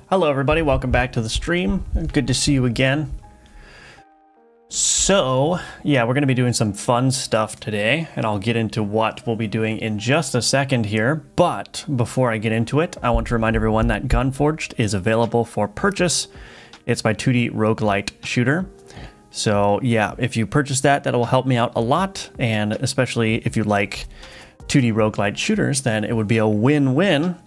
Hello everybody, welcome back to the stream. Good to see you again. So, yeah, we're going to be doing some fun stuff today, and I'll get into what we'll be doing in just a second here. But before I get into it, I want to remind everyone that Gunforged is available for purchase. It's my 2D roguelite shooter. So yeah, if you purchase that, that'll help me out a lot, and especially if you like 2D roguelite shooters, then it would be a win-win.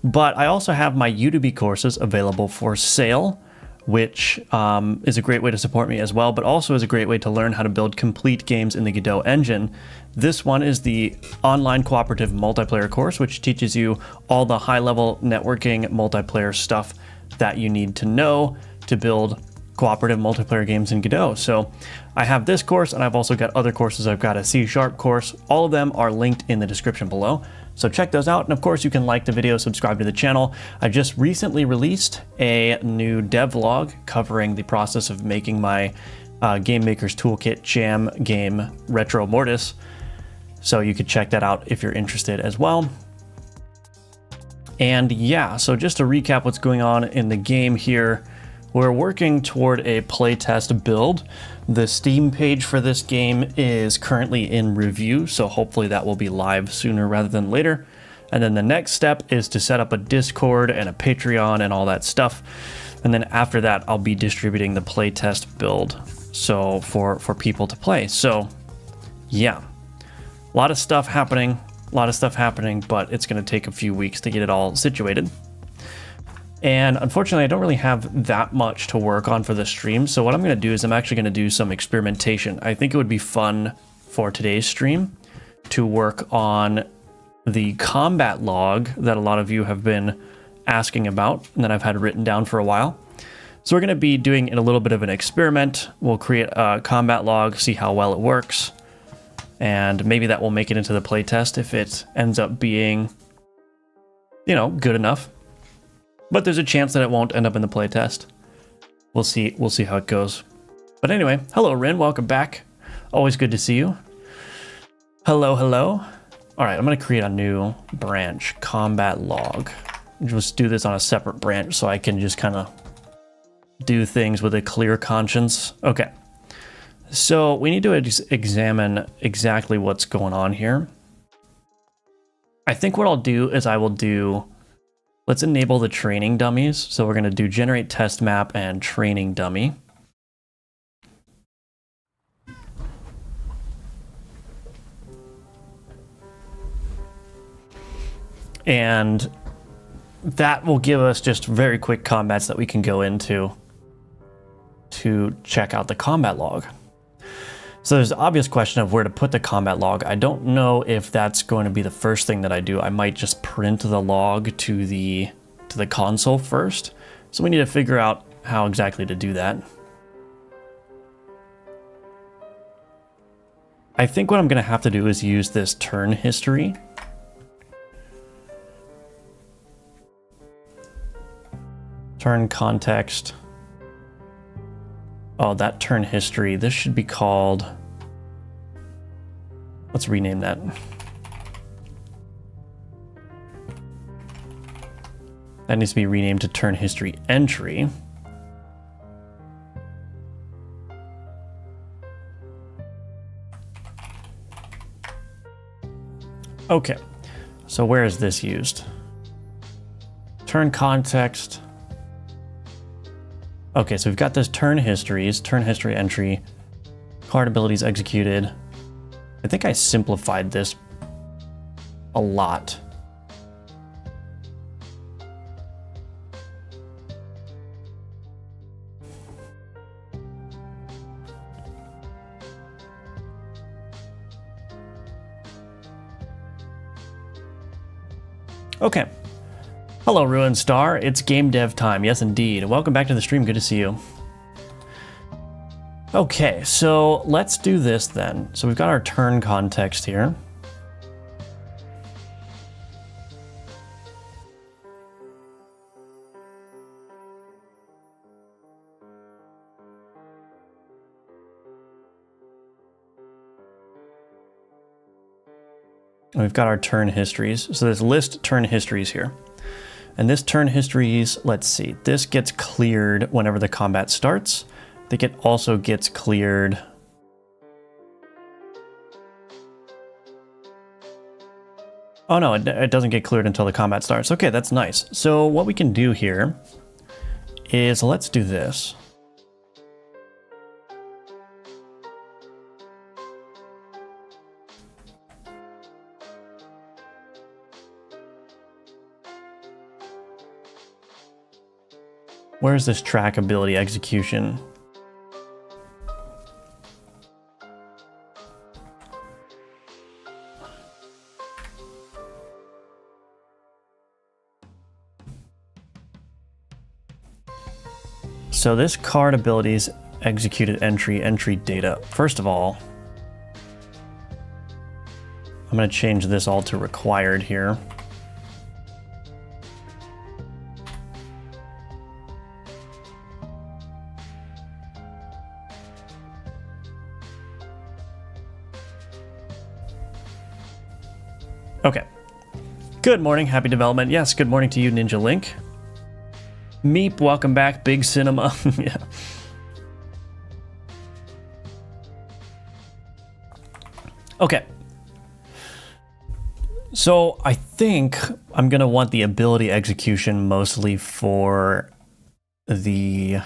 But I also have my Udemy courses available for sale, which is a great way to support me as well, but also is a great way to learn how to build complete games in the Godot engine. This one is the online cooperative multiplayer course, which teaches you all the high-level networking multiplayer stuff that you need to know to build cooperative multiplayer games in Godot. So I have this course, and I've also got other courses. I've got a C# course. All of them are linked in the description below. So check those out. And of course, you can like the video, subscribe to the channel. I just recently released a new devlog covering the process of making my Game Maker's Toolkit Jam game Retro Mortis. So you could check that out if you're interested as well. And yeah, so just to recap what's going on in the game here, we're working toward a playtest build. The Steam page for this game is currently in review, so hopefully that will be live sooner rather than later. And then the next step is to set up a Discord and a Patreon and all that stuff. And then after that, I'll be distributing the playtest build, so for people to play. So yeah, a lot of stuff happening, but it's going to take a few weeks to get it all situated. And unfortunately, I don't really have that much to work on for the stream. So what I'm going to do is I'm actually going to do some experimentation. I think it would be fun for today's stream to work on the combat log that a lot of you have been asking about and that I've had written down for a while. So we're going to be doing a little bit of an experiment. We'll create a combat log, see how well it works. And maybe that will make it into the playtest if it ends up being, you know, good enough. But there's a chance that it won't end up in the playtest. We'll see how it goes. But anyway, hello Rin, welcome back. Always good to see you. Hello. All right, I'm gonna create a new branch, combat log. Just do this on a separate branch so I can just kind of do things with a clear conscience. Okay, so we need to examine exactly what's going on here. I think what I'll do is let's enable the training dummies. So we're going to do generate test map and training dummy. And that will give us just very quick combats that we can go into to check out the combat log. So there's the obvious question of where to put the combat log. I don't know if that's going to be the first thing that I do. I might just print the log to the console first. So we need to figure out how exactly to do that. I think what I'm going to have to do is use this turn history. Turn context. Oh, that turn history. This should be called... Let's rename that. That needs to be renamed to turn history entry. Okay, so where is this used? Turn context. Okay, so we've got this turn histories, turn history entry, card abilities executed. I think I simplified this a lot. Okay. Hello, Ruin Star. It's game dev time. Yes, indeed. Welcome back to the stream. Good to see you. Okay, so let's do this then. So we've got our turn context here. And we've got our turn histories. So there's list turn histories here. And this turn histories, let's see, this gets cleared whenever the combat starts. I think it also gets cleared. Oh no, it doesn't get cleared until the combat starts. Okay, that's nice. So what we can do here is, let's do this. Where's this track ability execution? So this card abilities executed entry data. First of all, I'm going to change this all to required here. Okay. Good morning, happy development. Yes, good morning to you, Ninja Link. Meep, welcome back, Big Cinema. Yeah. Okay. So I think I'm going to want the ability execution mostly for the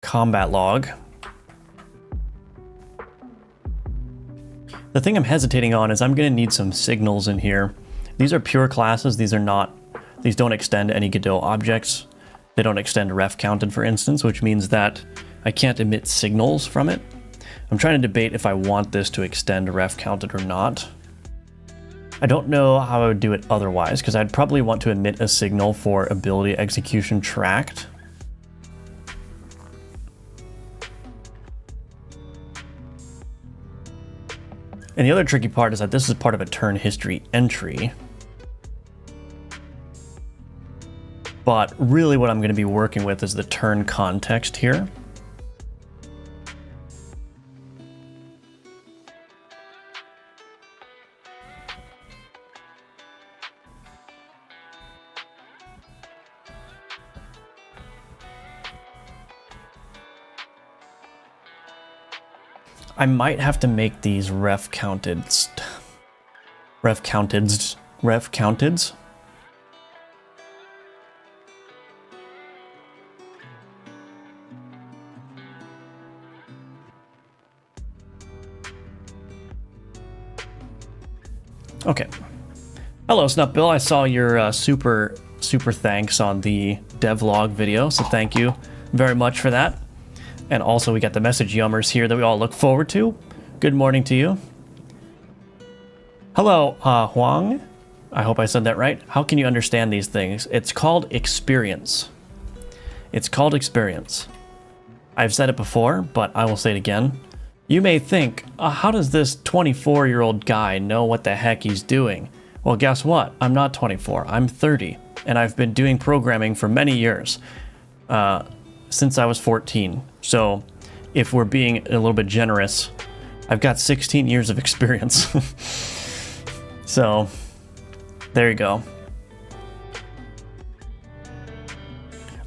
combat log. The thing I'm hesitating on is I'm going to need some signals in here. These are pure classes. These don't extend any Godot objects. They don't extend ref counted, for instance, which means that I can't emit signals from it. I'm trying to debate if I want this to extend ref counted or not. I don't know how I would do it otherwise, because I'd probably want to emit a signal for ability execution tracked. And the other tricky part is that this is part of a turn history entry. But really what I'm going to be working with is the turn context here. I might have to make these ref counteds. Okay. Hello, Snupbill. I saw your super thanks on the devlog video, so thank you very much for that. And also we got the message yummers here that we all look forward to. Good morning to you. Hello, Huang. I hope I said that right. How can you understand these things? It's called experience. It's called experience. I've said it before, but I will say it again. You may think, how does this 24-year-old guy know what the heck he's doing? Well, guess what? I'm not 24. I'm 30, and I've been doing programming for many years. Since I was 14. So if we're being a little bit generous, I've got 16 years of experience. So there you go.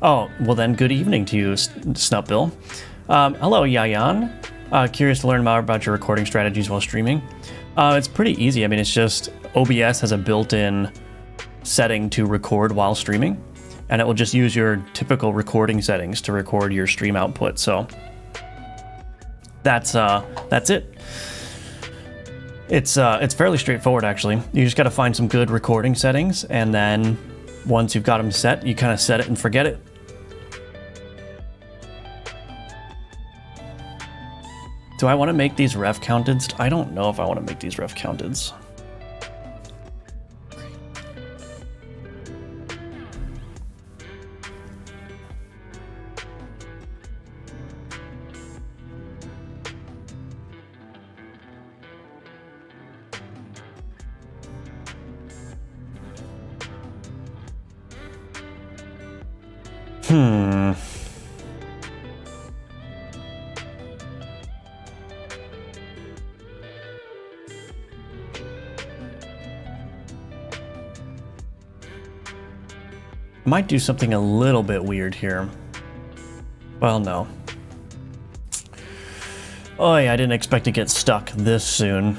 Oh, well then good evening to you, Snupbill. Hello, Yayan. Curious to learn more about your recording strategies while streaming. It's pretty easy. I mean, it's just OBS has a built-in setting to record while streaming. And it will just use your typical recording settings to record your stream output. So that's it. It's fairly straightforward, actually. You just got to find some good recording settings, and then once you've got them set, you kind of set it and forget it. Do I want to make these ref counteds? I don't know if I want to make these ref counteds. Might do something a little bit weird here. Well, no. Oh yeah, I didn't expect to get stuck this soon.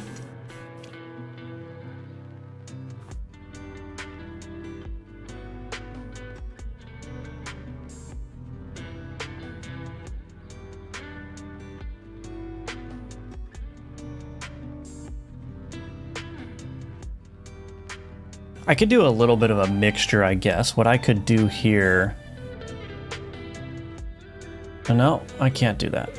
I could do a little bit of a mixture, I guess. What I could do here... Oh, no, I can't do that.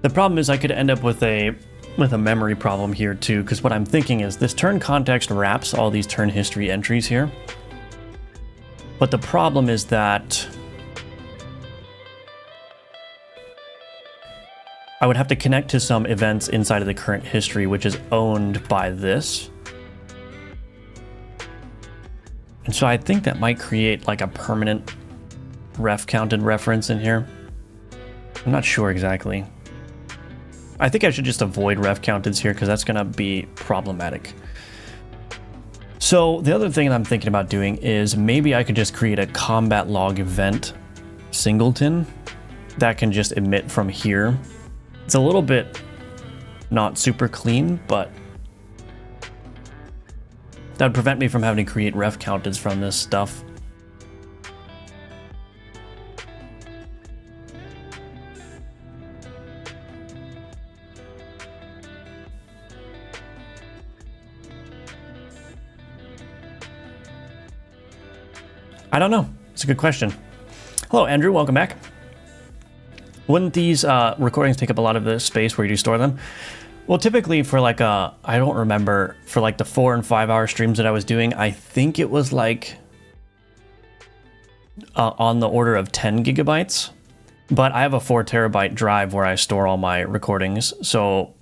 The problem is I could end up with a with a memory problem here too, because what I'm thinking is this turn context wraps all these turn history entries here. But the problem is that I would have to connect to some events inside of the current history, which is owned by this. And so I think that might create like a permanent ref counted reference in here. I'm not sure exactly. I think I should just avoid ref counteds here because that's going to be problematic. So the other thing that I'm thinking about doing is maybe I could just create a combat log event singleton that can just emit from here. It's a little bit not super clean, but that would prevent me from having to create ref counteds from this stuff. I don't know. It's a good question. Hello, Andrew. Welcome back. Wouldn't these recordings take up a lot of the space where you do store them? Well, typically for like I don't remember, for like the 4 and 5 hour streams that I was doing, I think it was like on the order of 10 gigabytes. But I have a 4 terabyte drive where I store all my recordings. So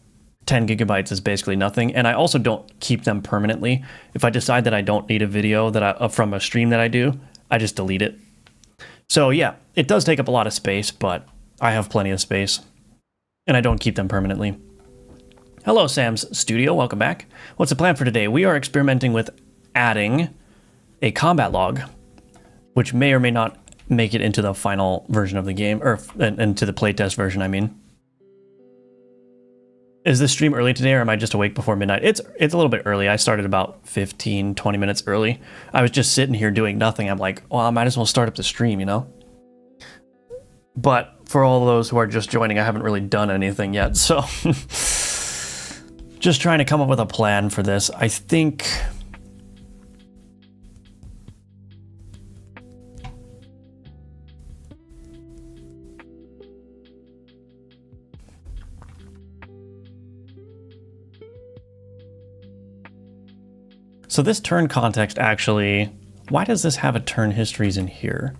10 gigabytes is basically nothing. And I also don't keep them permanently. If I decide that I don't need a video that from a stream that I do, I just delete it. So yeah, it does take up a lot of space, but I have plenty of space and I don't keep them permanently. Hello, Sam's Studio. Welcome back. What's the plan for today? We are experimenting with adding a combat log, which may or may not make it into the final version of the game, or into the playtest version, I mean. Is this stream early today, or am I just awake before midnight? It's a little bit early. I started about 15, 20 minutes early. I was just sitting here doing nothing. I'm like, well, I might as well start up the stream, you know? But for all those who are just joining, I haven't really done anything yet, so just trying to come up with a plan for this. I think so this turn context actually, why does this have a turn histories in here?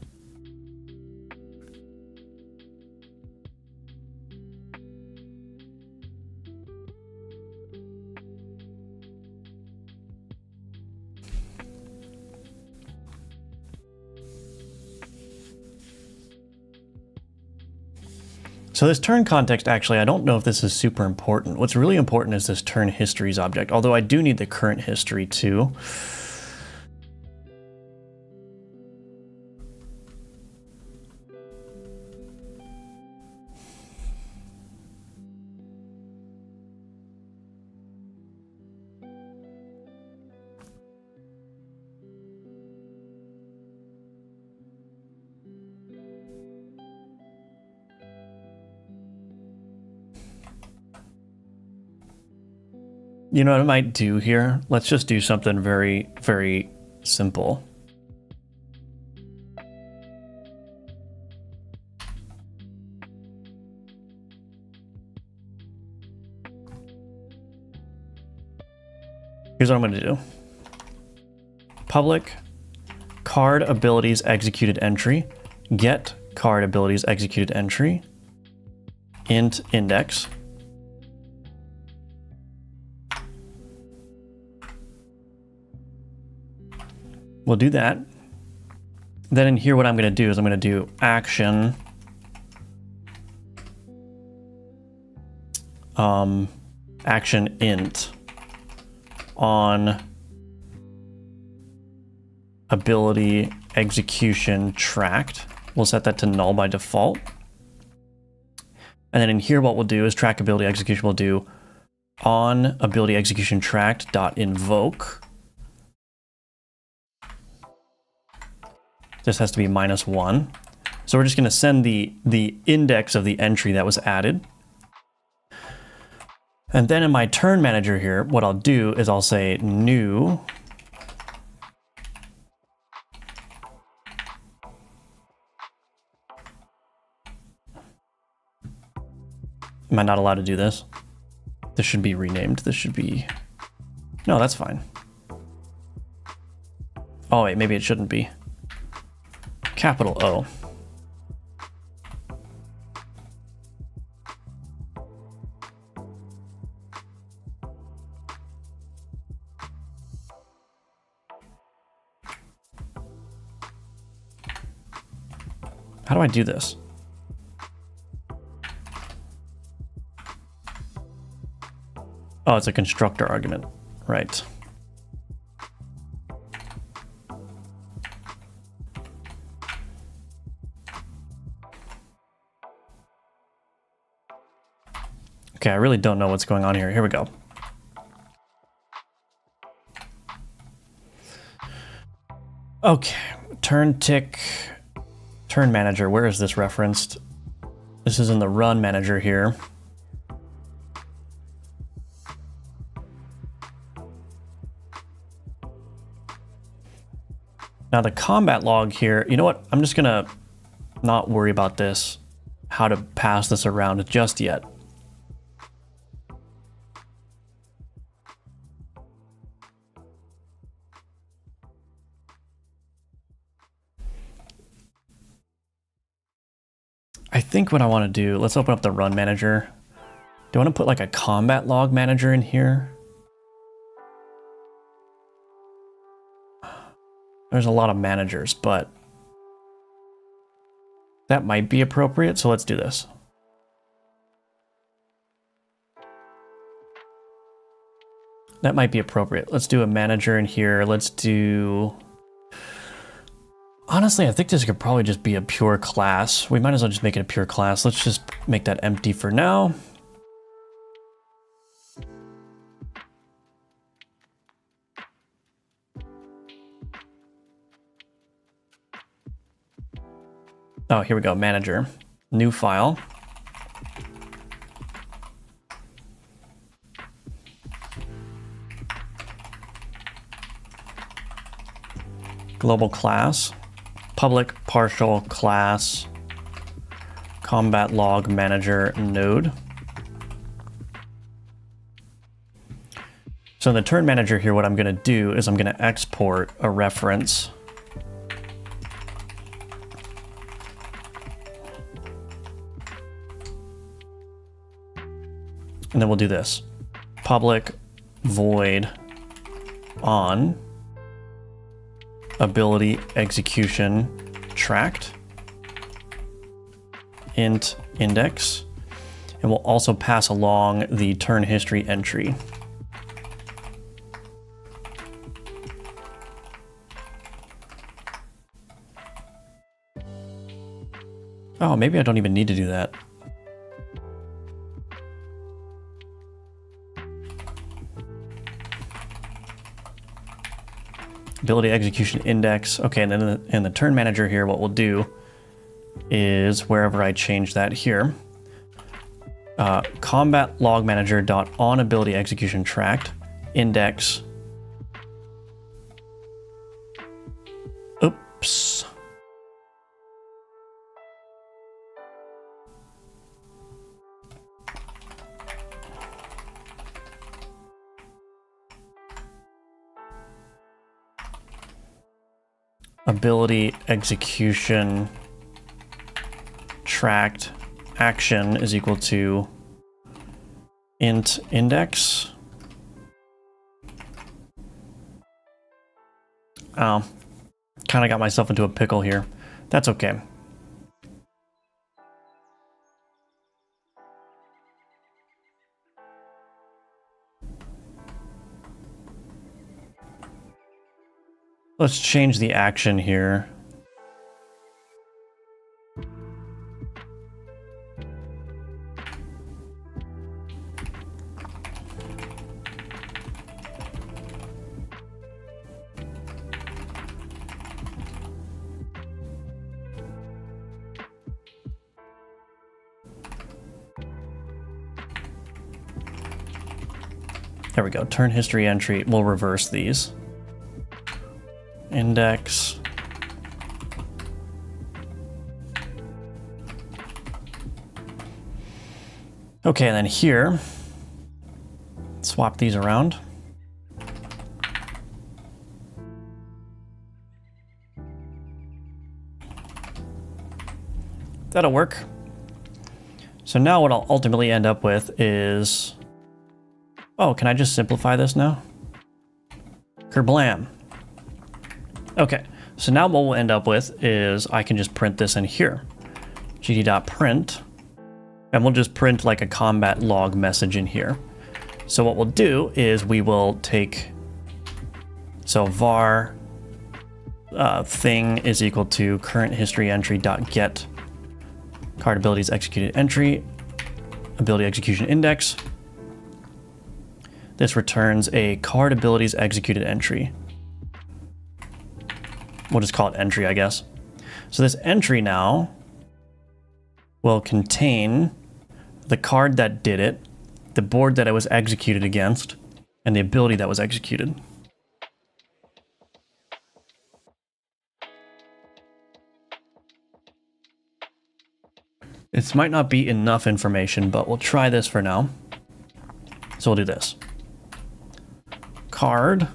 So this turn context, actually, I don't know if this is super important. What's really important is this turn histories object, although I do need the current history too. You know what I might do here? Let's just do something very, very simple. Here's what I'm going to do. Public card abilities executed entry, get card abilities executed entry, int index. We'll do that. Then in here, what I'm going to do is I'm going to do action action int on ability execution tracked. We'll set that to null by default. And then in here, what we'll do is track ability execution. We'll do on ability execution tracked dot invoke. This has to be -1. So we're just going to send the index of the entry that was added. And then in my turn manager here, what I'll do is I'll say new am I not allowed to do this? This should be renamed. This should be... No, that's fine. Oh, wait, maybe it shouldn't be. Capital O. How do I do this? Oh, it's a constructor argument. Right. Okay, I really don't know what's going on here. Here we go. Okay, turn tick, turn manager. Where is this referenced? This is in the run manager here. Now the combat log here, you know what? I'm just gonna not worry about this, how to pass this around just yet. I think what I want to do, let's open up the run manager. Do I want to put like a combat log manager in here? There's a lot of managers, but that might be appropriate. So let's do this. That might be appropriate. Let's do a manager in here. Let's do... Honestly, I think this could probably just be a pure class. We might as well just make it a pure class. Let's just make that empty for now. Oh, here we go, manager. New file. Global class. Public partial class combat log manager node. So in the turn manager here, what I'm going to do is I'm going to export a reference. And then we'll do this. Public void on ability execution tracked int index, and we'll also pass along the turn history entry. Oh, maybe I don't even need to do that. Ability execution index. Okay, and then in the turn manager here, what we'll do is wherever I change that here, combat log manager dot on ability execution tracked index. Oops. Ability execution tracked action is equal to int index. Oh, kind of got myself into a pickle here. That's okay. Let's change the action here. There we go. Turn history entry. We'll reverse these. Index. Okay, and then here, swap these around. That'll work. So now what I'll ultimately end up with is, oh, can I just simplify this now? Kerblam. Okay, so now what we'll end up with is I can just print this in here. gd.print, and we'll just print like a combat log message in here. So what we'll do is we will take, so var thing is equal to current history entry dot get card abilities executed entry, ability execution index. This returns a card abilities executed entry. We'll just call it entry, I guess. So this entry now will contain the card that did it, the board that it was executed against, and the ability that was executed. This might not be enough information, but we'll try this for now. So we'll do this. Card,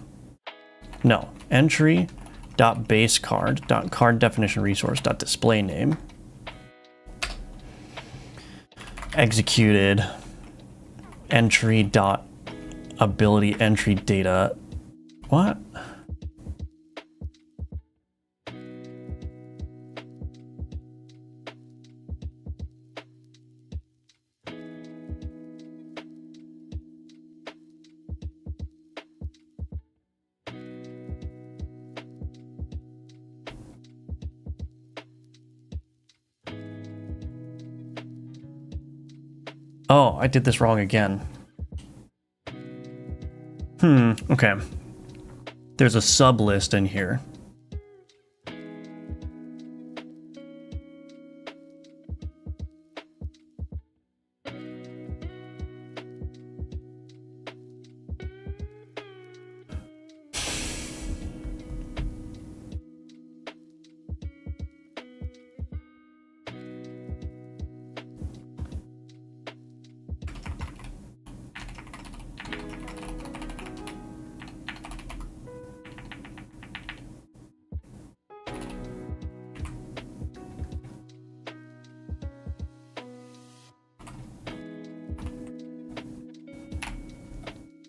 no, entry dot base card dot card definition resource dot display name executed entry dot ability entry data. What? Oh, I did this wrong again. Okay. There's a sub list in here.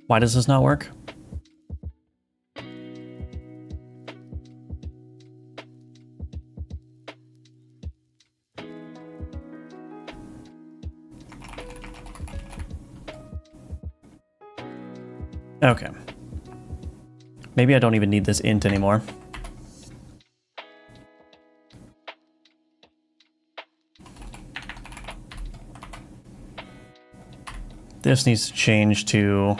Why does this not work? Okay. Maybe I don't even need this int anymore. This needs to change to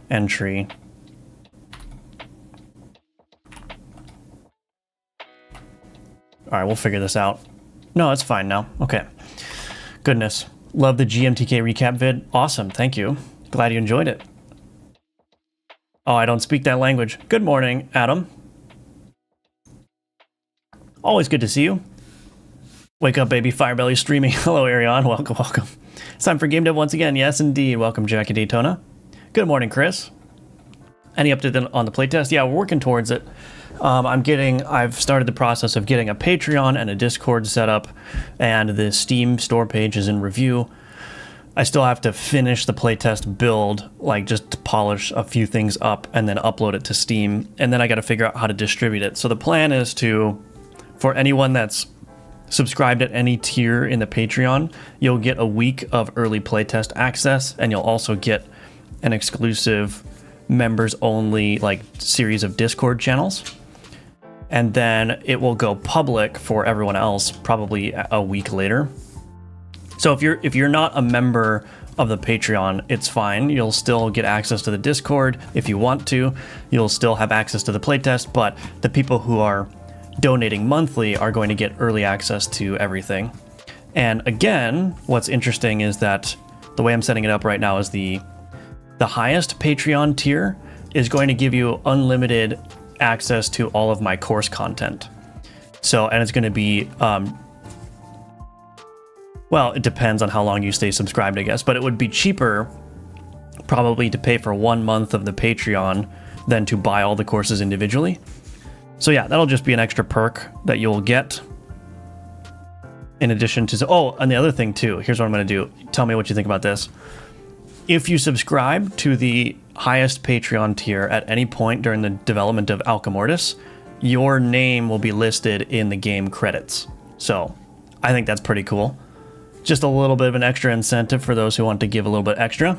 entry. All right, we'll figure this out. No, it's fine now. Okay. Goodness. Love the GMTK recap vid. Awesome. Thank you. Glad you enjoyed it. Oh, I don't speak that language. Good morning, Adam. Always good to see you. Wake up, baby. Firebelly streaming. Hello, Ariane. Welcome, welcome. It's time for Game Dev once again. Yes, indeed. Welcome, Jackie Daytona. Good morning, Chris. Any update on the playtest? Yeah, we're working towards it. I've started the process of getting a Patreon and a Discord set up, and the Steam store page is in review. I still have to finish the playtest build, like just to polish a few things up and then upload it to Steam, and then I got to figure out how to distribute it. So the plan is for anyone that's subscribed at any tier in the Patreon, you'll get a week of early playtest access, and you'll also get an exclusive members only series of Discord channels. And then it will go public for everyone else probably a week later. So if you're not a member of the Patreon, it's fine. You'll still get access to the Discord if you want to. You'll still have access to the playtest, but the people who are donating monthly are going to get early access to everything. And again, what's interesting is that the way I'm setting it up right now is the highest Patreon tier is going to give you unlimited access to all of my course content. So, and it's going to be Well, it depends on how long you stay subscribed, I guess, but it would be cheaper probably to pay for 1 month of the Patreon than to buy all the courses individually. So yeah, that'll just be an extra perk that you'll get. In addition to, oh, and the other thing too, here's what I'm going to do. Tell me what you think about this. If you subscribe to the highest Patreon tier at any point during the development of Alchemortis, your name will be listed in the game credits. So I think that's pretty cool. Just a little bit of an extra incentive for those who want to give a little bit extra.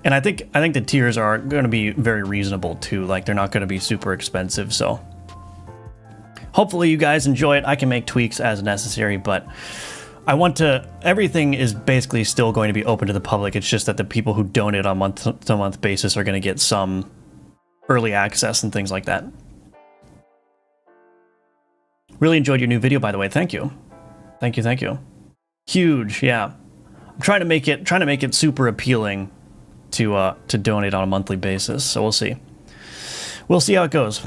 And I think the tiers are going to be very reasonable too. Like, they're not going to be super expensive. So hopefully you guys enjoy it. I can make tweaks as necessary, but I want to, everything is basically still going to be open to the public. It's just that the people who donate on a month-to-month basis are going to get some early access and things like that. Really enjoyed your new video, by the way. Thank you. Thank you. Huge, yeah. I'm trying to make it super appealing to donate on a monthly basis. So we'll see. We'll see how it goes.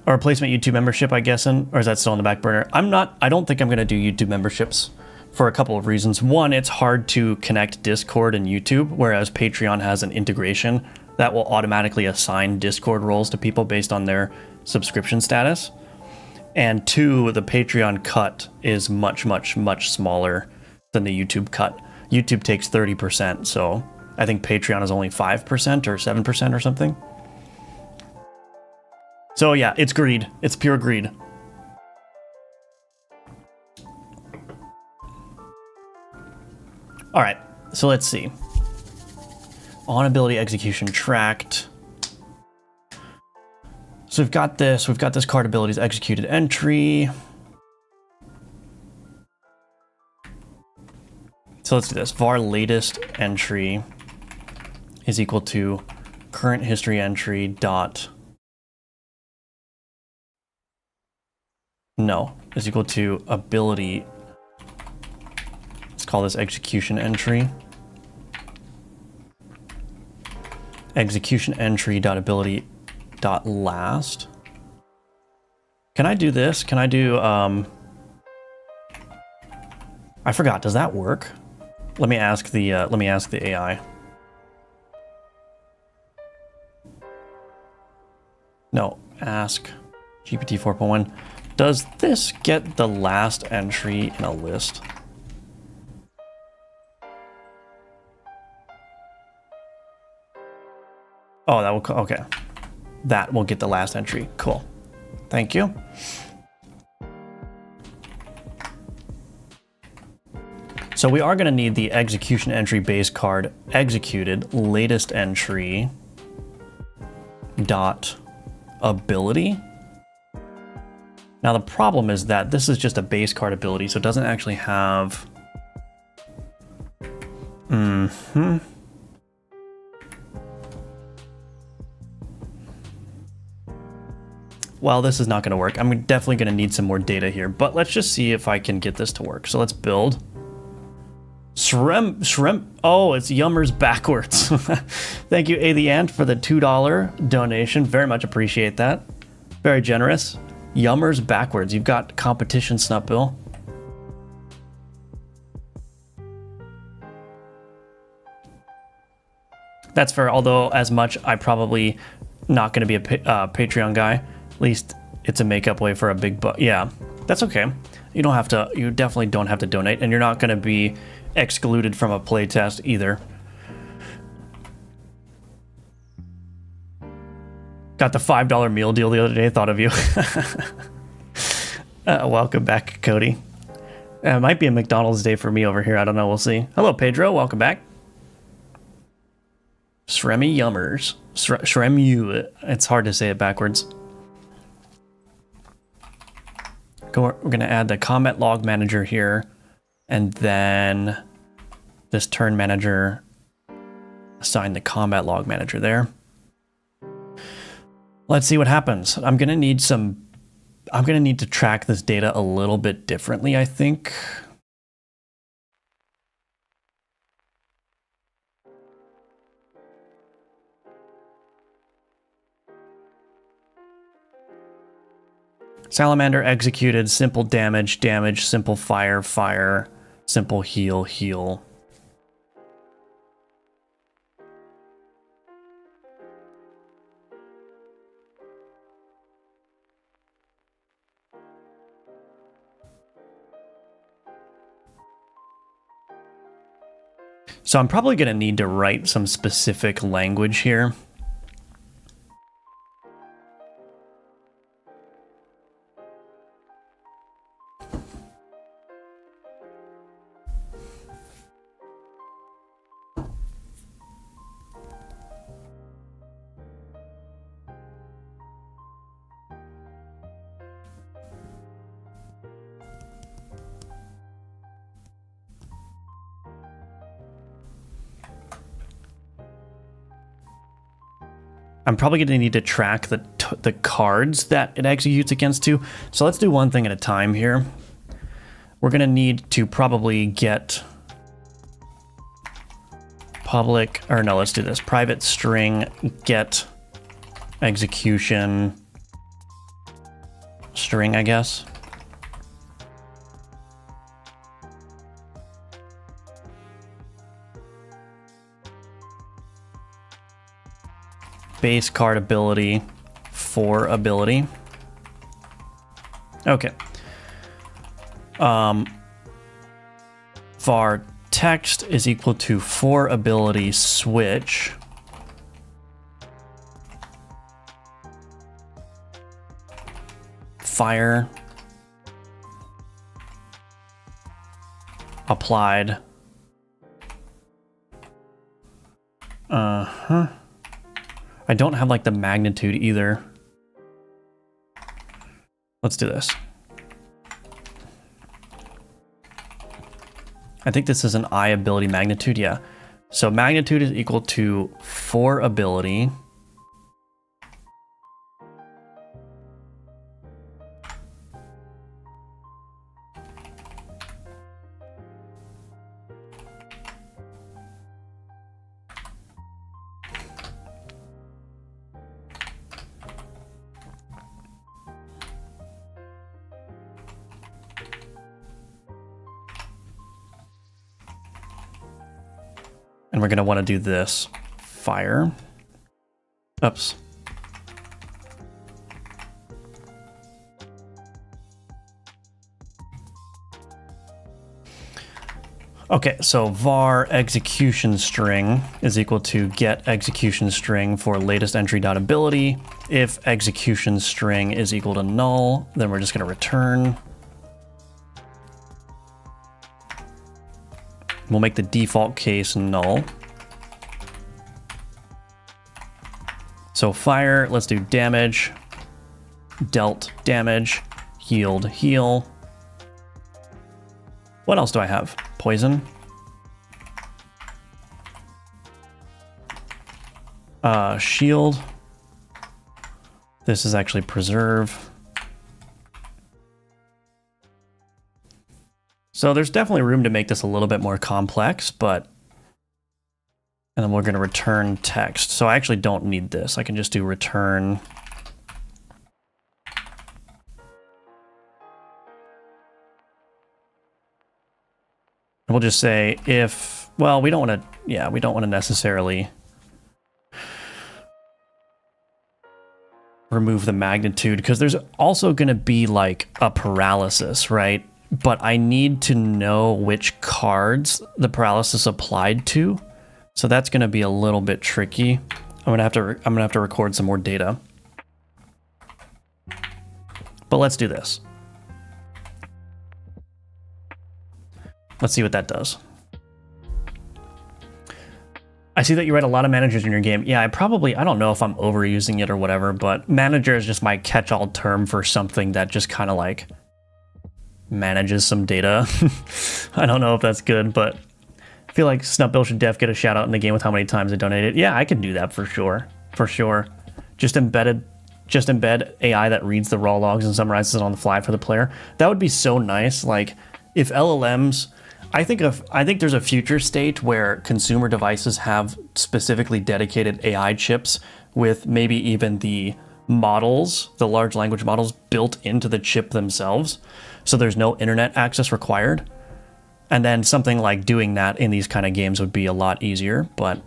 Or replacement YouTube membership, I guess, or is that still on the back burner? I don't think I'm going to do YouTube memberships for a couple of reasons. One, it's hard to connect Discord and YouTube, whereas Patreon has an integration that will automatically assign Discord roles to people based on their subscription status. And two, the Patreon cut is much, much, much smaller than the YouTube cut. YouTube takes 30%, so I think Patreon is only 5% or 7% or something. So yeah, it's greed. It's pure greed. All right, so let's see. On ability execution tracked. So we've got this card abilities executed entry. So let's do this. var latest entry is equal to current history entry dot, no, is equal to ability. Let's call this execution entry. Execution entry dot ability dot last. Can I do this? Can I do, I forgot, does that work? Let me ask the AI. No, ask GPT 4.1. Does this get the last entry in a list? Oh, that will, okay. That will get the last entry. Cool. Thank you. So we are going to need the execution entry base card executed latest entry dot ability. Now the problem is that this is just a base card ability, so it doesn't actually have. Well, this is not going to work. I'm definitely going to need some more data here, but let's just see if I can get this to work. So let's build. Shrimp. Oh, it's Yummers backwards. Thank you, A the Ant, for the $2 donation. Very much appreciate that. Very generous. Yummers backwards. You've got competition, Snupbill. That's fair, although as much, I probably not going to be a Patreon guy. At least it's a makeup way for a big buck. Yeah, that's okay. You don't have to, you definitely don't have to donate, and you're not going to be excluded from a playtest either. Got the $5 meal deal the other day, thought of you. Welcome back, Cody. It might be a McDonald's day for me over here. I don't know. We'll see. Hello, Pedro. Welcome back. Shremy Yummers. Shremu. It's hard to say it backwards. We're going to add the comment log manager here, and then this turn manager, assign the combat log manager there. Let's see what happens. I'm going to need to track this data a little bit differently, I think. Salamander executed, simple damage, damage, simple fire, fire, simple heal, heal. So I'm probably going to need to write some specific language here. I'm probably going to need to track the cards that it executes against too. So let's do one thing at a time here. We're going to need to probably get public, or no, let's do this. Private string get execution string, I guess. Base card ability for ability. Okay. Var text is equal to for ability switch. Fire. Applied. I don't have like the magnitude either. Let's do this. I think this is an I ability magnitude, yeah. So magnitude is equal to for ability. And we're going to want to do this. Fire. Oops. Okay, so var execution string is equal to get execution string for latest entry dot ability. If execution string is equal to null, then we're just going to return. We'll make the default case null. So fire, let's do damage, dealt damage, healed heal. What else do I have? Poison. Shield. This is actually preserve. So there's definitely room to make this a little bit more complex, but... And then we're going to return text. So I actually don't need this. I can just do return. And we'll just say if... Well, we don't want to... Yeah, we don't want to necessarily... remove the magnitude, because there's also going to be like a paralysis, right? But I need to know which cards the paralysis applied to, so that's going to be a little bit tricky. I'm gonna have to record some more data. But let's do this. Let's see what that does. I see that you write a lot of managers in your game. Yeah, I don't know if I'm overusing it or whatever, but manager is just my catch-all term for something that just kind of like manages some data. I don't know if that's good, but I feel like Snupbill should get a shout out in the game with how many times I donated. Yeah, I can do that for sure. For sure. Just embed AI that reads the raw logs and summarizes it on the fly for the player. That would be so nice. Like if LLMs, I think there's a future state where consumer devices have specifically dedicated AI chips with maybe even the models, the large language models, built into the chip themselves, so there's no internet access required. And then something like doing that in these kind of games would be a lot easier, but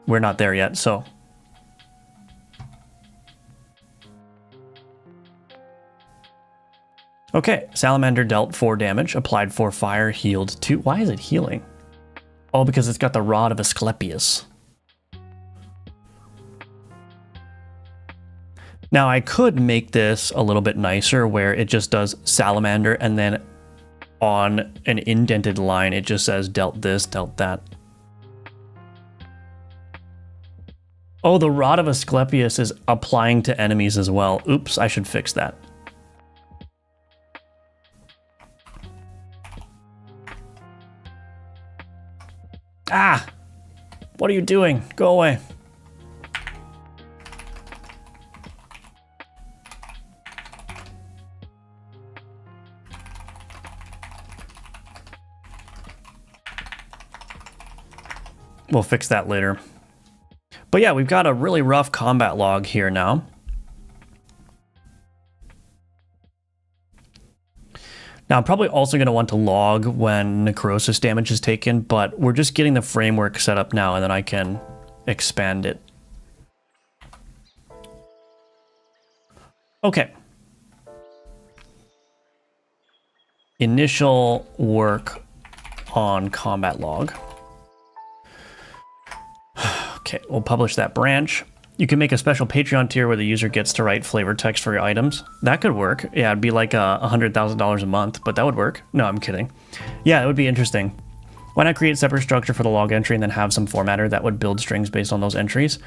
we're not there yet, so. Okay, Salamander dealt 4 damage, applied 4 fire, healed 2. Why is it healing? Oh, because it's got the Rod of Asclepius. Now, I could make this a little bit nicer where it just does Salamander and then on an indented line, it just says dealt this, dealt that. Oh, the Rod of Asclepius is applying to enemies as well. Oops, I should fix that. Ah! What are you doing? Go away. We'll fix that later. But yeah, we've got a really rough combat log here now. Now, I'm probably also going to want to log when necrosis damage is taken, but we're just getting the framework set up now, and then I can expand it. Okay. Initial work on combat log. Okay, we'll publish that branch. You can make a special Patreon tier where the user gets to write flavor text for your items. That could work. Yeah, it'd be like $100,000 a month, but that would work. No, I'm kidding. Yeah, it would be interesting. Why not create separate structure for the log entry and then have some formatter that would build strings based on those entries?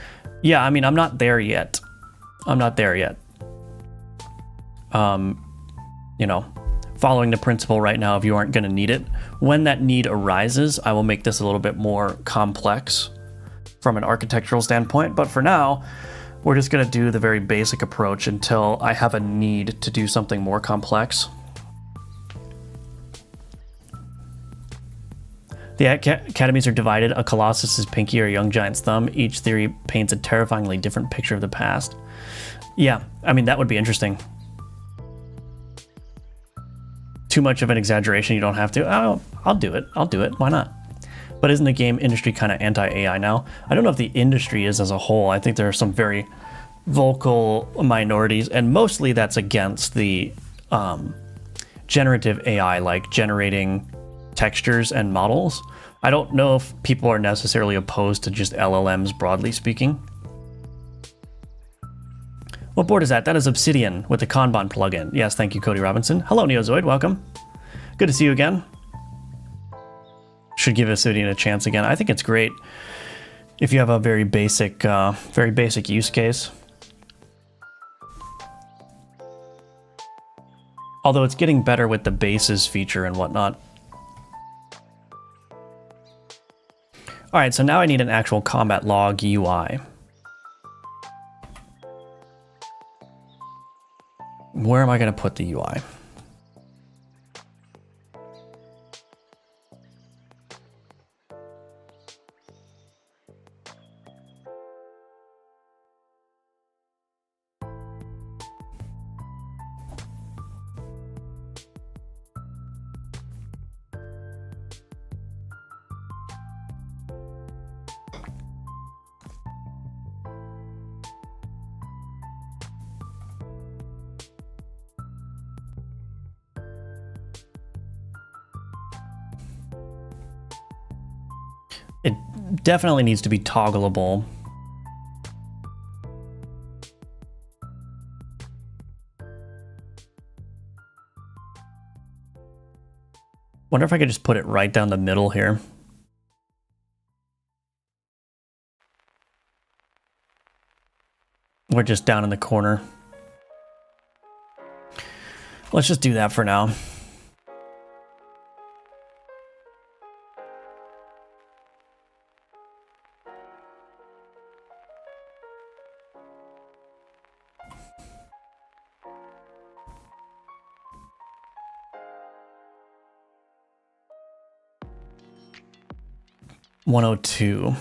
Yeah, I mean, I'm not there yet. I'm not there yet. You know, following the principle right now of you aren't going to need it. When that need arises, I will make this a little bit more complex from an architectural standpoint, but for now, we're just going to do the very basic approach until I have a need to do something more complex. The academies are divided. A Colossus's pinky or a young giant's thumb. Each theory paints a terrifyingly different picture of the past. Yeah, I mean, that would be interesting. Too much of an exaggeration, you don't have to. Oh, I'll do it. I'll do it. Why not? But isn't the game industry kind of anti-AI now? I don't know if the industry is as a whole. I think there are some very vocal minorities, and mostly that's against the generative AI, like generating textures and models. I don't know if people are necessarily opposed to just LLMs, broadly speaking. What board is that? That is Obsidian with the Kanban plugin. Yes, thank you, Cody Robinson. Hello, Neozoid. Welcome. Good to see you again. Should give Obsidian a chance again. I think it's great if you have a very basic use case. Although it's getting better with the bases feature and whatnot. All right, so now I need an actual combat log UI. Where am I going to put the UI? It definitely needs to be toggleable. Wonder if I could just put it right down the middle here. Or just down in the corner. Let's just do that for now. $102.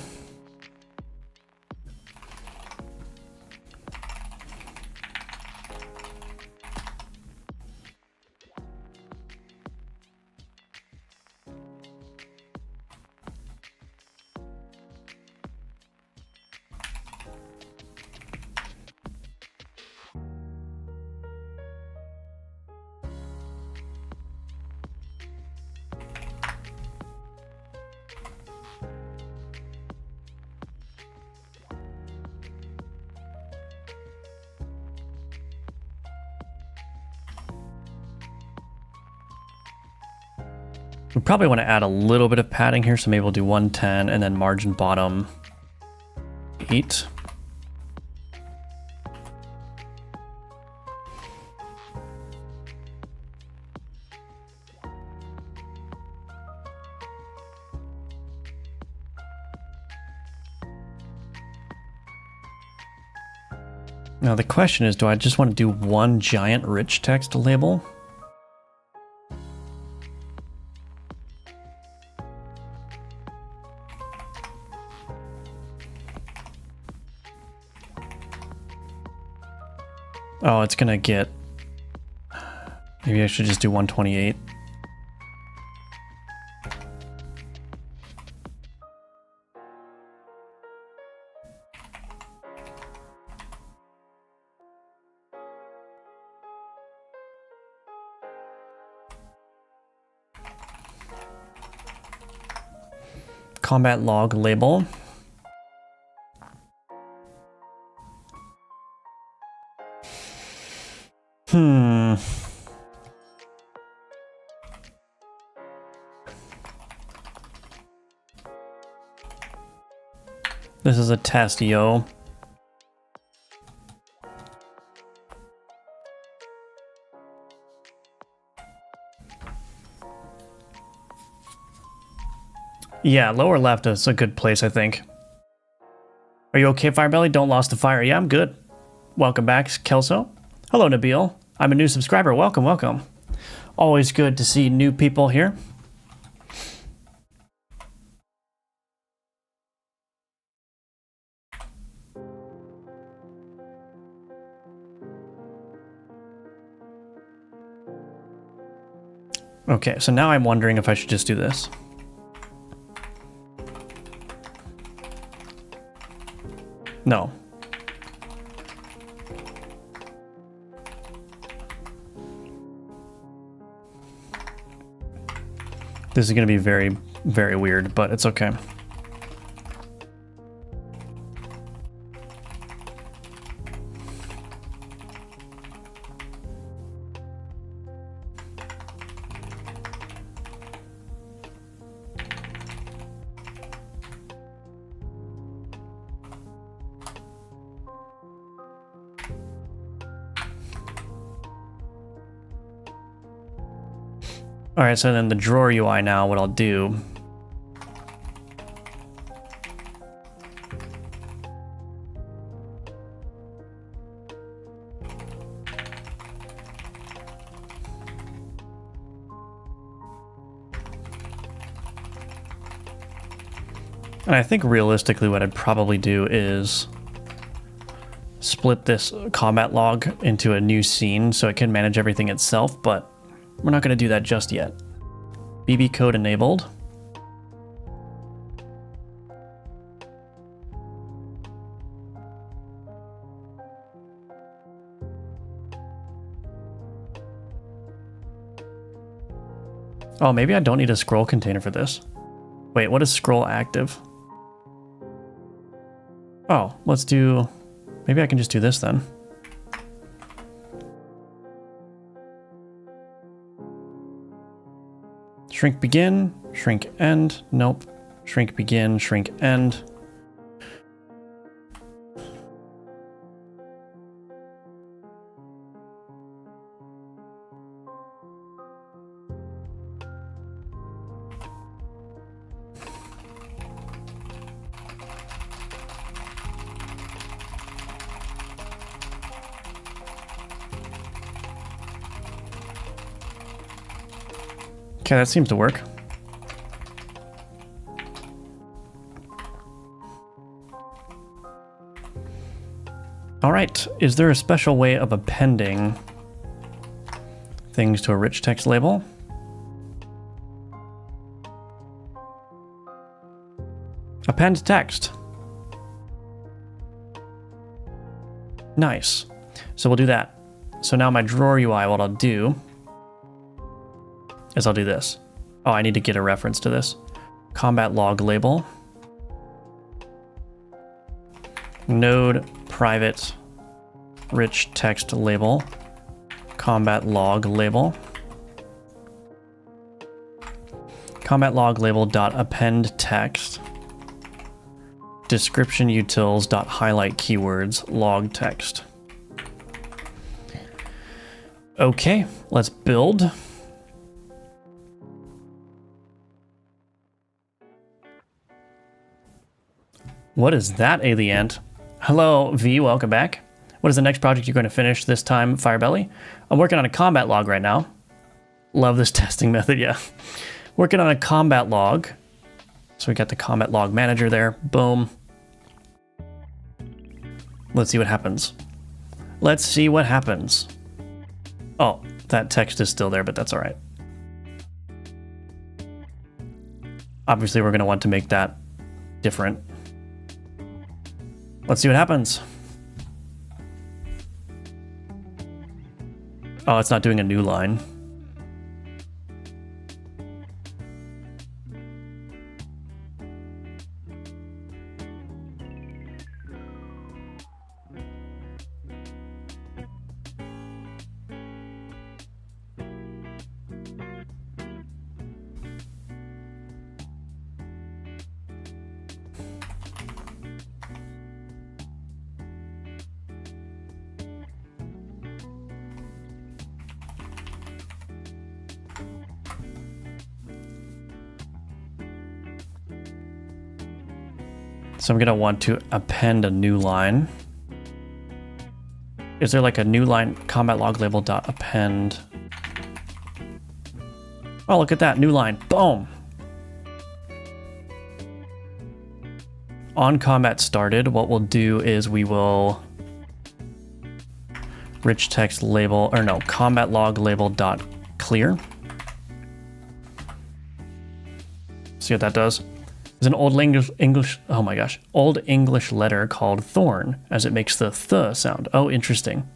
We probably want to add a little bit of padding here, so maybe we'll do 110 and then margin bottom 8. Now the question is, do I just want to do one giant rich text label? Oh, it's gonna get... Maybe I should just do 128. Combat log label. This is a test, yo. Yeah, lower left is a good place, I think. Are you okay, Firebelly? Don't lost the fire. Yeah, I'm good. Welcome back, Kelso. Hello, Nabil. I'm a new subscriber. Welcome, welcome. Always good to see new people here. Okay, so now I'm wondering if I should just do this. No. This is going to be very, very weird, but it's okay. All right, so then the drawer UI now, what I'll do. And I think realistically what I'd probably do is split this combat log into a new scene so it can manage everything itself, but we're not going to do that just yet. BB code enabled. Oh, maybe I don't need a scroll container for this. Wait, what is scroll active? Oh, let's do... Maybe I can just do this then. Shrink begin, shrink end, nope. Shrink begin, shrink end. Okay, that seems to work. All right, is there a special way of appending things to a rich text label? Append text. Nice. So we'll do that. So now my drawer UI, what I'll do is I'll do this. Oh, I need to get a reference to this. Combat log label. Node private rich text label. Combat log label. combat log label dot append text, description utils dot highlight keywords, log text. Okay, let's build. What is that, Aliant? Hello, V, welcome back. What is the next project you're going to finish this time, Firebelly? I'm working on a combat log right now. Love this testing method, yeah. Working on a combat log. So we got the combat log manager there. Boom. Let's see what happens. Let's see what happens. Oh, that text is still there, but that's all right. Obviously, we're going to want to make that different. Let's see what happens. Oh, it's not doing a new line. So I'm going to want to append a new line. Is there like a new line, combat log label dot append? Oh, look at that, new line, boom. On combat started, what we'll do is we will rich text label, or no, combat log label dot clear. See what that does? There's an old English, oh my gosh, old English letter called thorn, as it makes the th sound. Oh, interesting.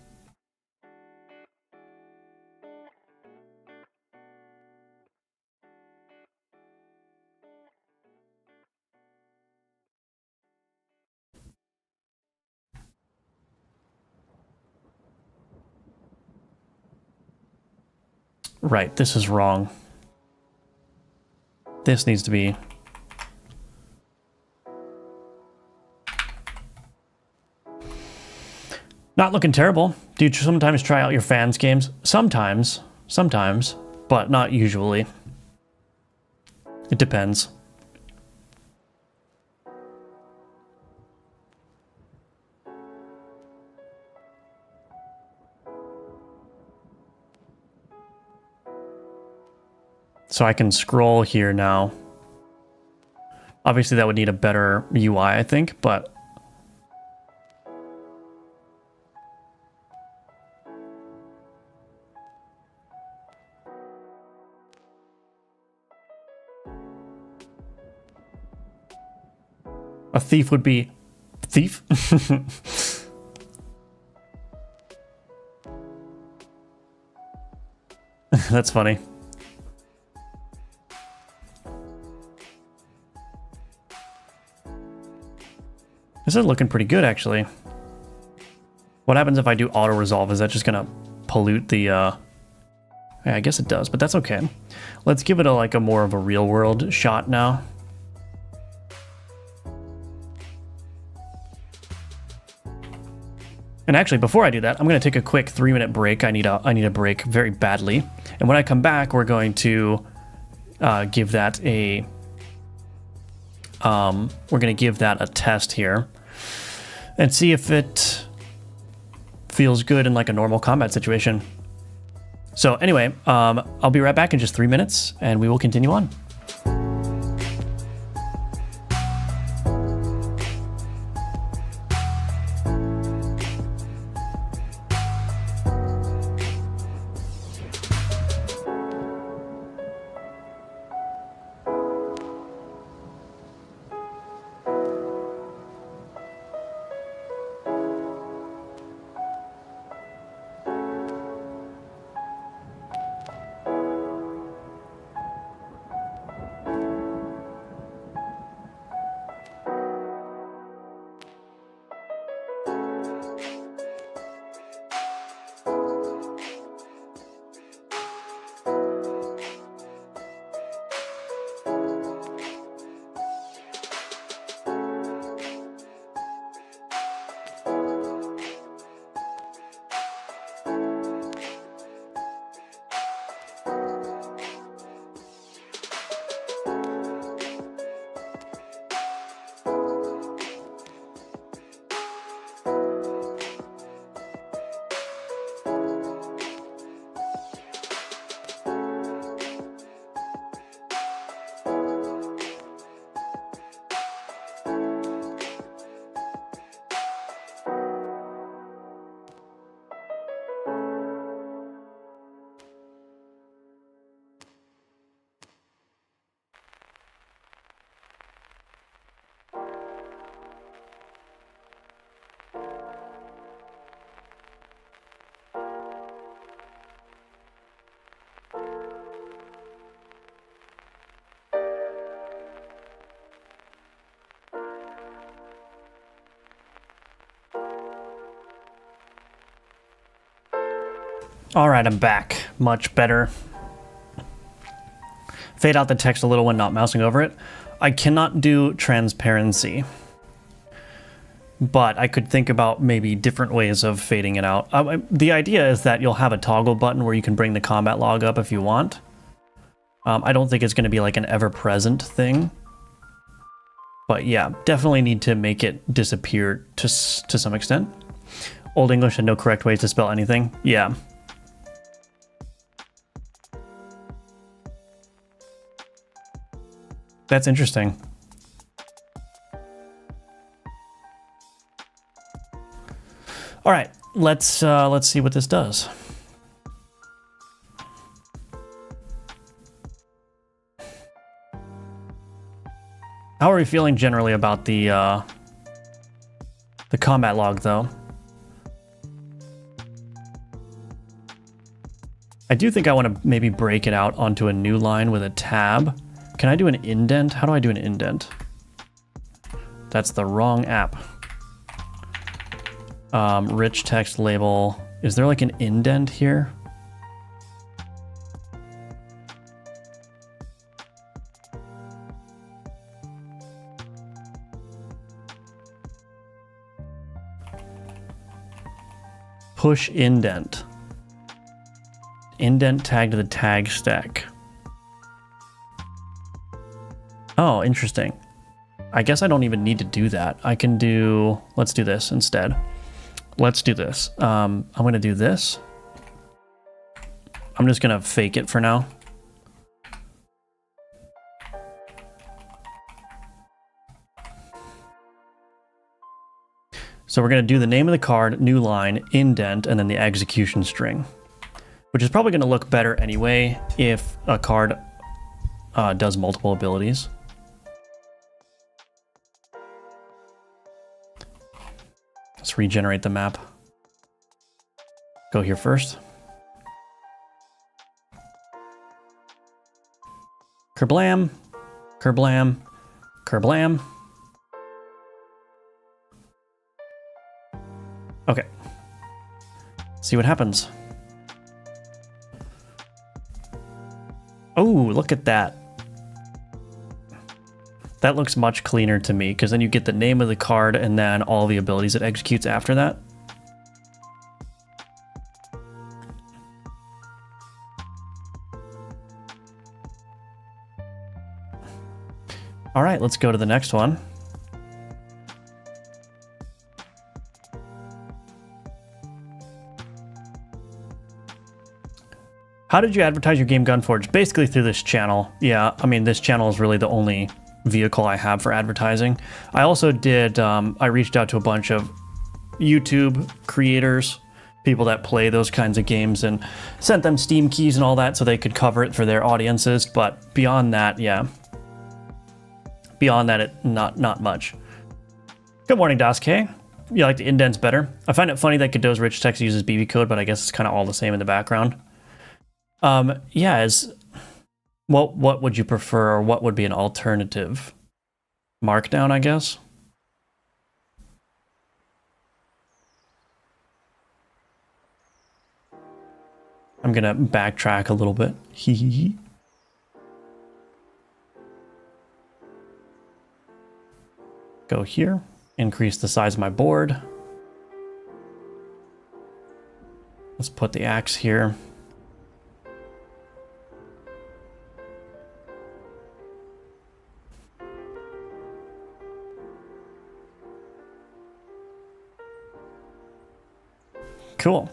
Right, this is wrong. This needs to be... Not looking terrible. Do you sometimes try out your fans games? Sometimes, but not usually. It depends. So I can scroll here now. Obviously that would need a better UI, I think, but a thief would be thief. That's funny. This is looking pretty good, actually. What happens if I do auto resolve? Is that just gonna pollute the yeah, I guess it does, but that's okay. Let's give it a more of a real world shot now. And actually, before I do that, I'm going to take a quick 3-minute break. I need a break very badly. And when I come back, we're going to give that a test here and see if it feels good in like a normal combat situation. So anyway, I'll be right back in just 3 minutes, and we will continue on. All right, I'm back. Much better. Fade out the text a little when not mousing over it. I cannot do transparency, but I could think about maybe different ways of fading it out. The idea is that you'll have a toggle button where you can bring the combat log up if you want. I don't think it's going to be like an ever-present thing. But yeah, definitely need to make it disappear to some extent. Old English had no correct ways to spell anything. Yeah. That's interesting. All right, let's see what this does. How are we feeling generally about the combat log, though? I do think I want to maybe break it out onto a new line with a tab. Can I do an indent? How do I do an indent? That's the wrong app. Rich text label. Is there like an indent here? Push indent. Indent tag to the tag stack. Oh, interesting. I guess I don't even need to do that. I can do, let's do this instead. Let's do this. I'm going to do this. I'm just going to fake it for now. So we're going to do the name of the card, new line, indent, and then the execution string, which is probably going to look better anyway if a card does multiple abilities. Let's regenerate the map. Go here first. Kerblam, kerblam, kerblam. Okay. See what happens. Oh, look at that. That looks much cleaner to me, because then you get the name of the card and then all the abilities it executes after that. All right, let's go to the next one. How did you advertise your game Gunforge? Basically through this channel. Yeah, I mean, this channel is really the only vehicle I have for advertising. I also did, I reached out to a bunch of YouTube creators, people that play those kinds of games, and sent them Steam keys and all that so they could cover it for their audiences. But beyond that, yeah. Beyond that, not much. Good morning, DasK. You like the indents better? I find it funny that Godot's rich text uses BB code, but I guess it's kind of all the same in the background. Yeah, what would you prefer, or what would be an alternative? Markdown, I guess? I'm gonna backtrack a little bit. Hee. Go here, increase the size of my board. Let's put the axe here. Cool.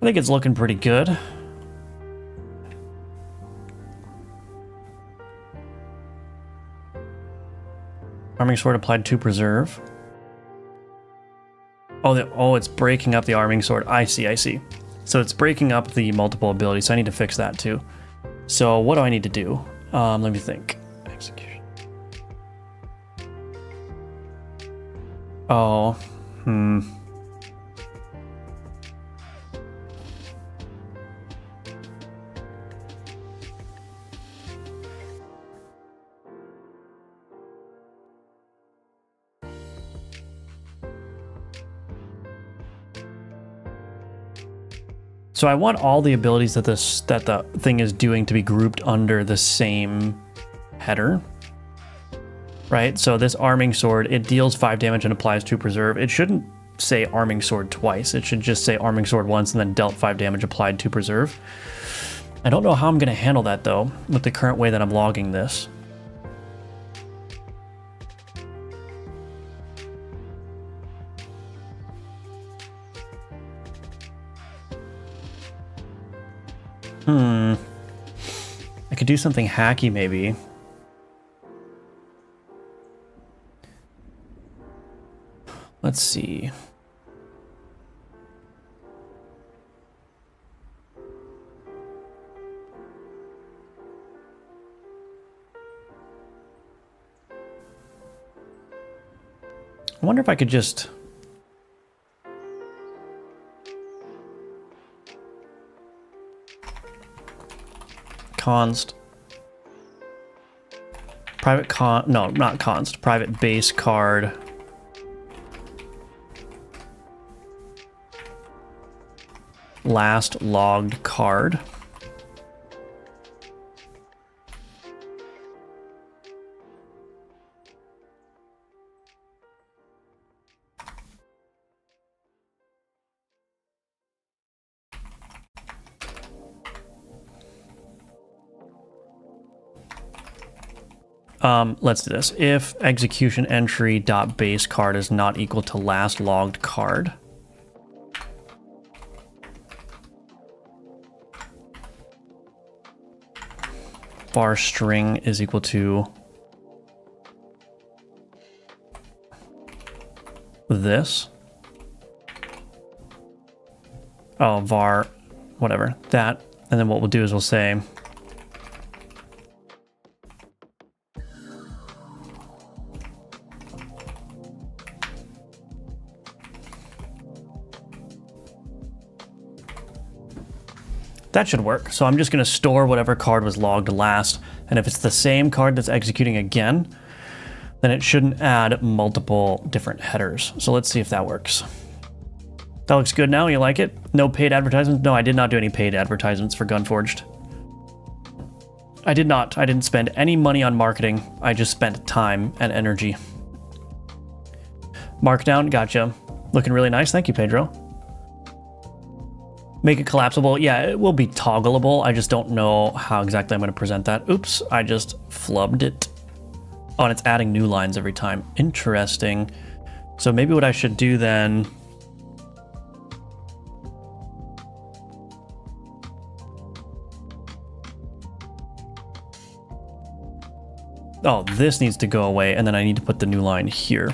I think it's looking pretty good. Arming sword applied to preserve. Oh, it's breaking up the arming sword. I see. So it's breaking up the multiple abilities. So I need to fix that too. So what do I need to do? Let me think. Execution. Oh, So I want all the abilities that the thing is doing to be grouped under the same header, right? So this arming sword, it deals 5 damage and applies 2 preserve. It shouldn't say arming sword twice. It should just say arming sword once and then dealt 5 damage, applied 2 preserve. I don't know how I'm going to handle that though with the current way that I'm logging this. I could do something hacky maybe. Let's see. I wonder if I could just... private base card. Last logged card. Let's do this. If execution entry dot base card is not equal to last logged card, var string is equal to this. Oh, var, whatever, that. And then what we'll do is we'll say that should work. So I'm just going to store whatever card was logged last. And if it's the same card that's executing again, then it shouldn't add multiple different headers. So let's see if that works. That looks good now. You like it? No paid advertisements? No, I did not do any paid advertisements for Gunforged. I did not. I didn't spend any money on marketing. I just spent time and energy. Markdown, gotcha. Looking really nice. Thank you, Pedro. Make it collapsible. Yeah, it will be toggleable. I just don't know how exactly I'm going to present that. Oops, I just flubbed it. Oh, and it's adding new lines every time. Interesting. So maybe what I should do then... Oh, this needs to go away, and then I need to put the new line here.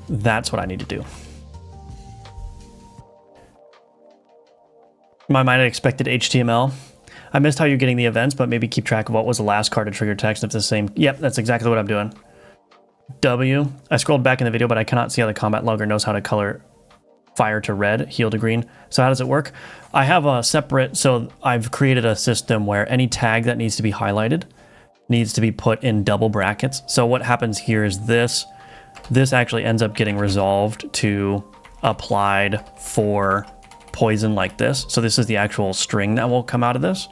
That's what I need to do. My mind had expected HTML. I missed how you're getting the events, but maybe keep track of what was the last card to trigger text if it's the same. Yep, that's exactly what I'm doing. W. I scrolled back in the video, but I cannot see how the combat logger knows how to color fire to red, heal to green. So how does it work? I have a separate, so I've created a system where any tag that needs to be highlighted needs to be put in double brackets. So what happens here is this actually ends up getting resolved to applied for poison like this. So this is the actual string that will come out of this.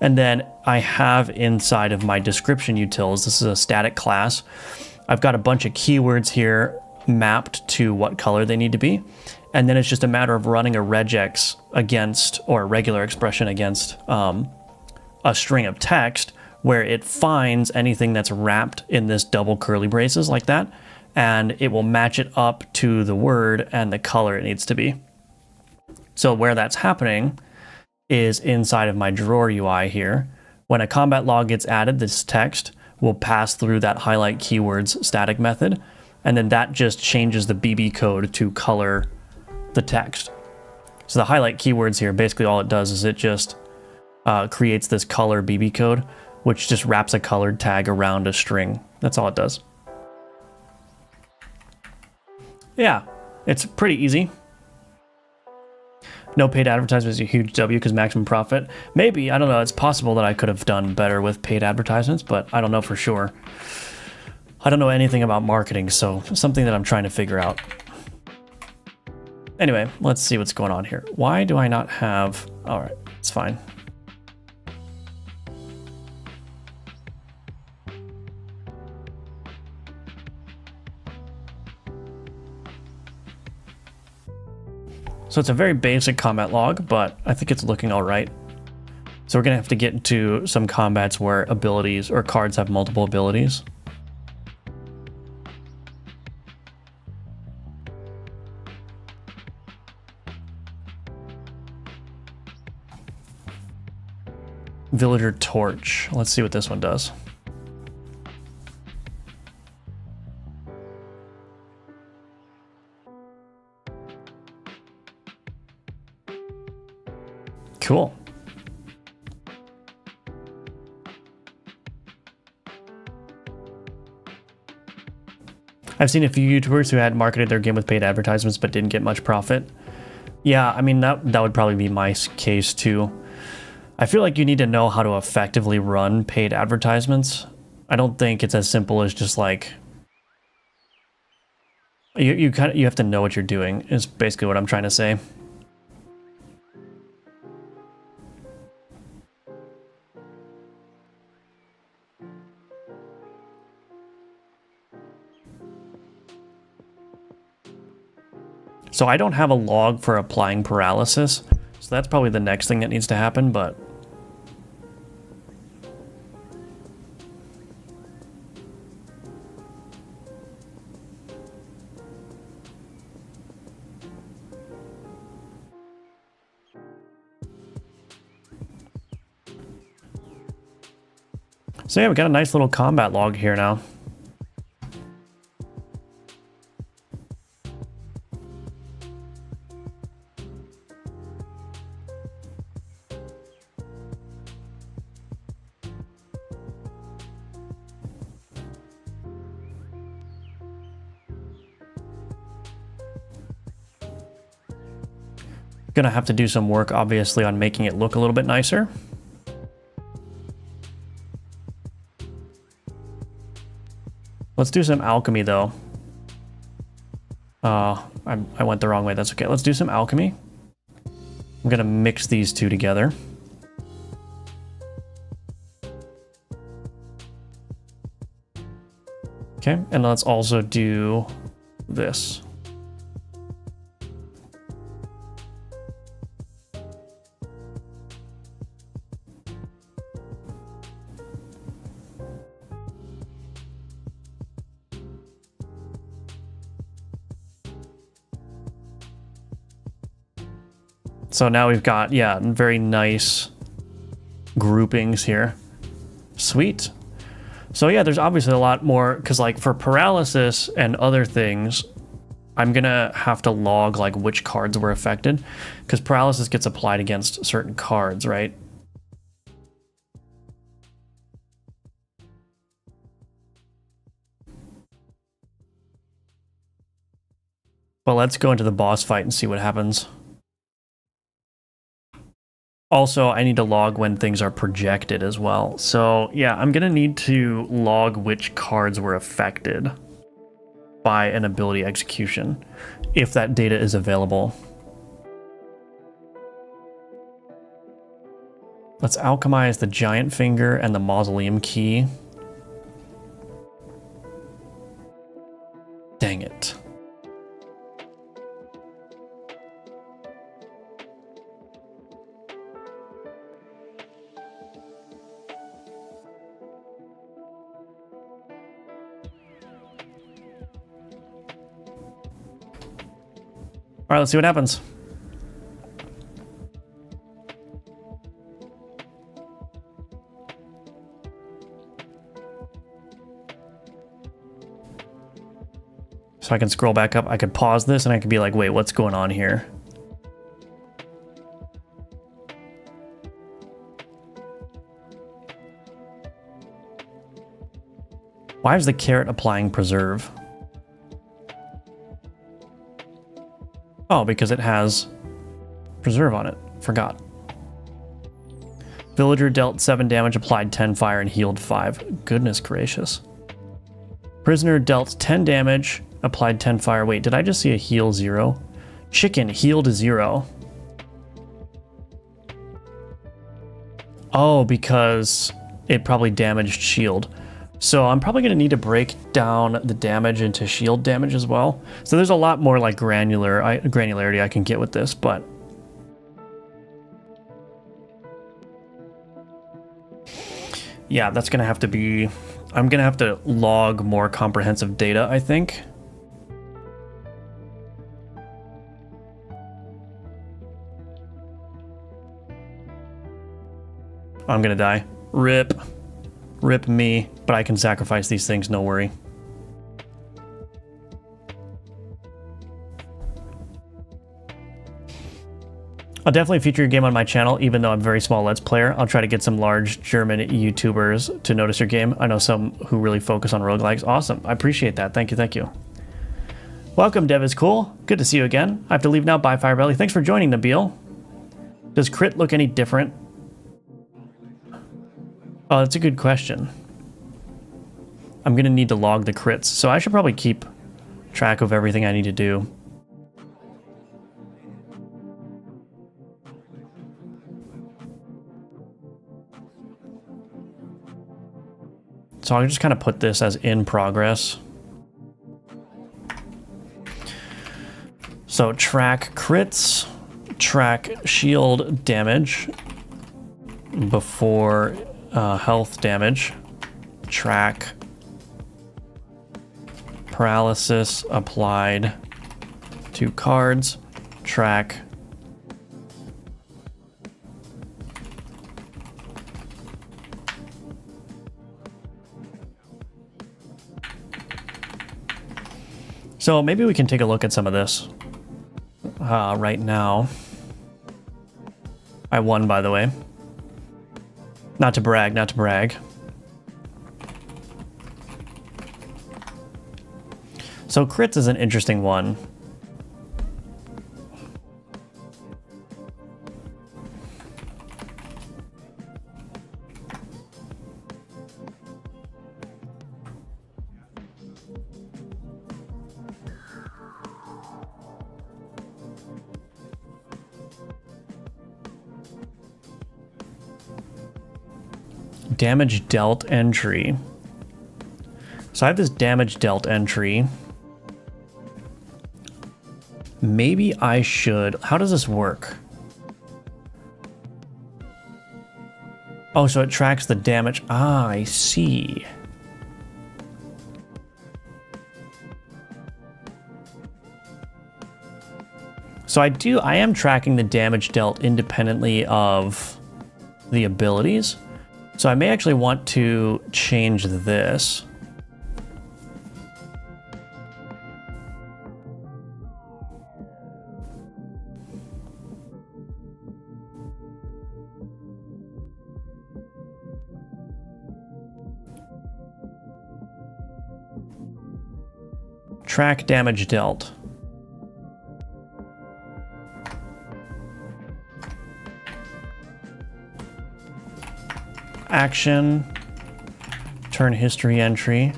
And then I have inside of my description utils, this is a static class. I've got a bunch of keywords here mapped to what color they need to be. And then it's just a matter of running a regex against, or a regular expression against a string of text where it finds anything that's wrapped in this double curly braces like that. And it will match it up to the word and the color it needs to be. So where that's happening is inside of my drawer UI here. When a combat log gets added, this text will pass through that highlight keywords static method, and then that just changes the BB code to color the text. So the highlight keywords here, basically all it does is it just creates this color BB code, which just wraps a colored tag around a string. That's all it does. Yeah, it's pretty easy. No paid advertisements is a huge W because maximum profit. Maybe, I don't know, it's possible that I could have done better with paid advertisements, but I don't know for sure. I don't know anything about marketing, so something that I'm trying to figure out. Anyway, let's see what's going on here. Why do I not have... All right, it's fine. So it's a very basic combat log, but I think it's looking all right. So we're gonna have to get into some combats where abilities or cards have multiple abilities. Villager Torch. Let's see what this one does. Cool. I've seen a few YouTubers who had marketed their game with paid advertisements but didn't get much profit. Yeah, I mean, that would probably be my case too. I feel like you need to know how to effectively run paid advertisements. I don't think it's as simple as just like... You have to know what you're doing, is basically what I'm trying to say. So I don't have a log for applying paralysis, so that's probably the next thing that needs to happen, but... So yeah, we got a nice little combat log here now. Gonna have to do some work, obviously, on making it look a little bit nicer. Let's do some alchemy, though. I went the wrong way. That's okay. Let's do some alchemy. I'm gonna mix these two together. Okay, and let's also do this. So now we've got, yeah, very nice groupings here. Sweet. So yeah, there's obviously a lot more, because like for paralysis and other things, I'm gonna have to log like which cards were affected, because paralysis gets applied against certain cards, right? Well, let's go into the boss fight and see what happens. Also, I need to log when things are projected as well. So yeah, I'm gonna need to log which cards were affected by an ability execution, if that data is available. Let's alchemize the giant finger and the mausoleum key. Dang it. All right, let's see what happens. So I can scroll back up. I could pause this and I could be like, wait, what's going on here? Why is the carrot applying preserve? Oh, because it has preserve on it. Forgot. Villager dealt 7 damage, applied 10 fire, and healed 5. Goodness gracious. Prisoner dealt 10 damage, applied 10 fire. Wait, did I just see a heal 0? Chicken healed 0. Oh, because it probably damaged shield. So I'm probably going to need to break down the damage into shield damage as well. So there's a lot more like granularity I can get with this, but yeah, that's going to have to be, I'm going to have to log more comprehensive data, I think. I'm going to die. Rip. Rip me, but I can sacrifice these things, no worry. I'll definitely feature your game on my channel, even though I'm a very small Let's Player. I'll try to get some large German YouTubers to notice your game. I know some who really focus on roguelikes. Awesome. I appreciate that. Thank you, thank you. Welcome, Dev is cool. Good to see you again. I have to leave now. Bye, Firebelly. Thanks for joining, Nabil. Does crit look any different? Oh, that's a good question. I'm going to need to log the crits, so I should probably keep track of everything I need to do. So I'll just kind of put this as in progress. So track crits, track shield damage before health damage, track paralysis applied to cards, track so maybe we can take a look at some of this right now. I won, by the way. Not to brag, not to brag. So crits is an interesting one. Damage dealt entry. So I have this damage dealt entry. Maybe I should... How does this work? Oh, so it tracks the damage. Ah, I see. So I am tracking the damage dealt independently of the abilities. So I may actually want to change this. Track damage dealt. Action, turn history entry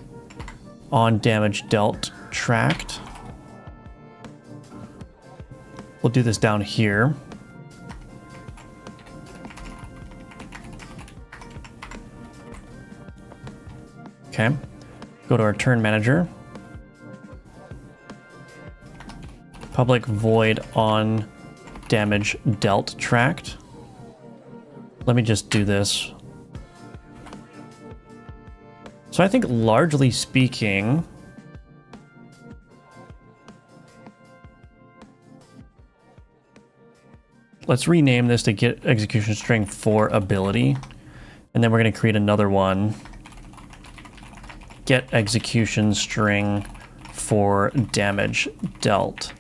on damage dealt tracked. We'll do this down here. Okay, go to our turn manager. Public void on damage dealt tracked. Let me just do this. So I think largely speaking, let's rename this to get execution string for ability. And then we're going to create another one. Get execution string for damage dealt.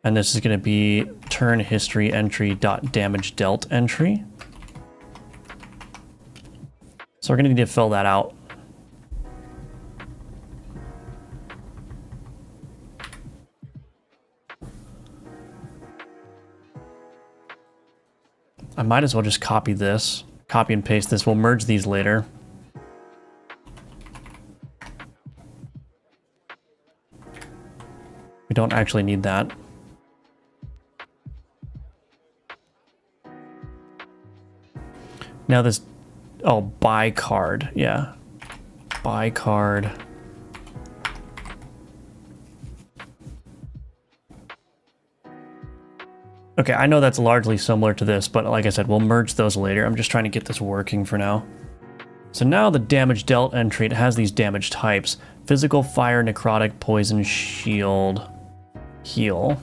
And this is going to be turn history entry dot damage dealt entry. So we're going to need to fill that out. I might as well just copy this, copy and paste this. We'll merge these later. We don't actually need that. Now this, oh, buy card, yeah. Buy card. Okay, I know that's largely similar to this, but like I said, we'll merge those later. I'm just trying to get this working for now. So now the damage dealt entry, it has these damage types. Physical, fire, necrotic, poison, shield, heal.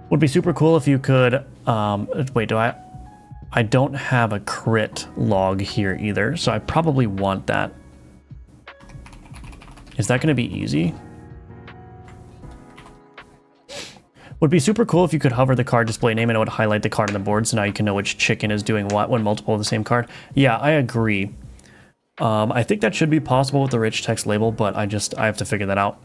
Would be super cool if you could, wait, I don't have a crit log here either, so I probably want that. Is that going to be easy? Would be super cool if you could hover the card display name and it would highlight the card on the board, so now you can know which chicken is doing what when multiple of the same card. Yeah, I agree. I think that should be possible with the rich text label, but I have to figure that out.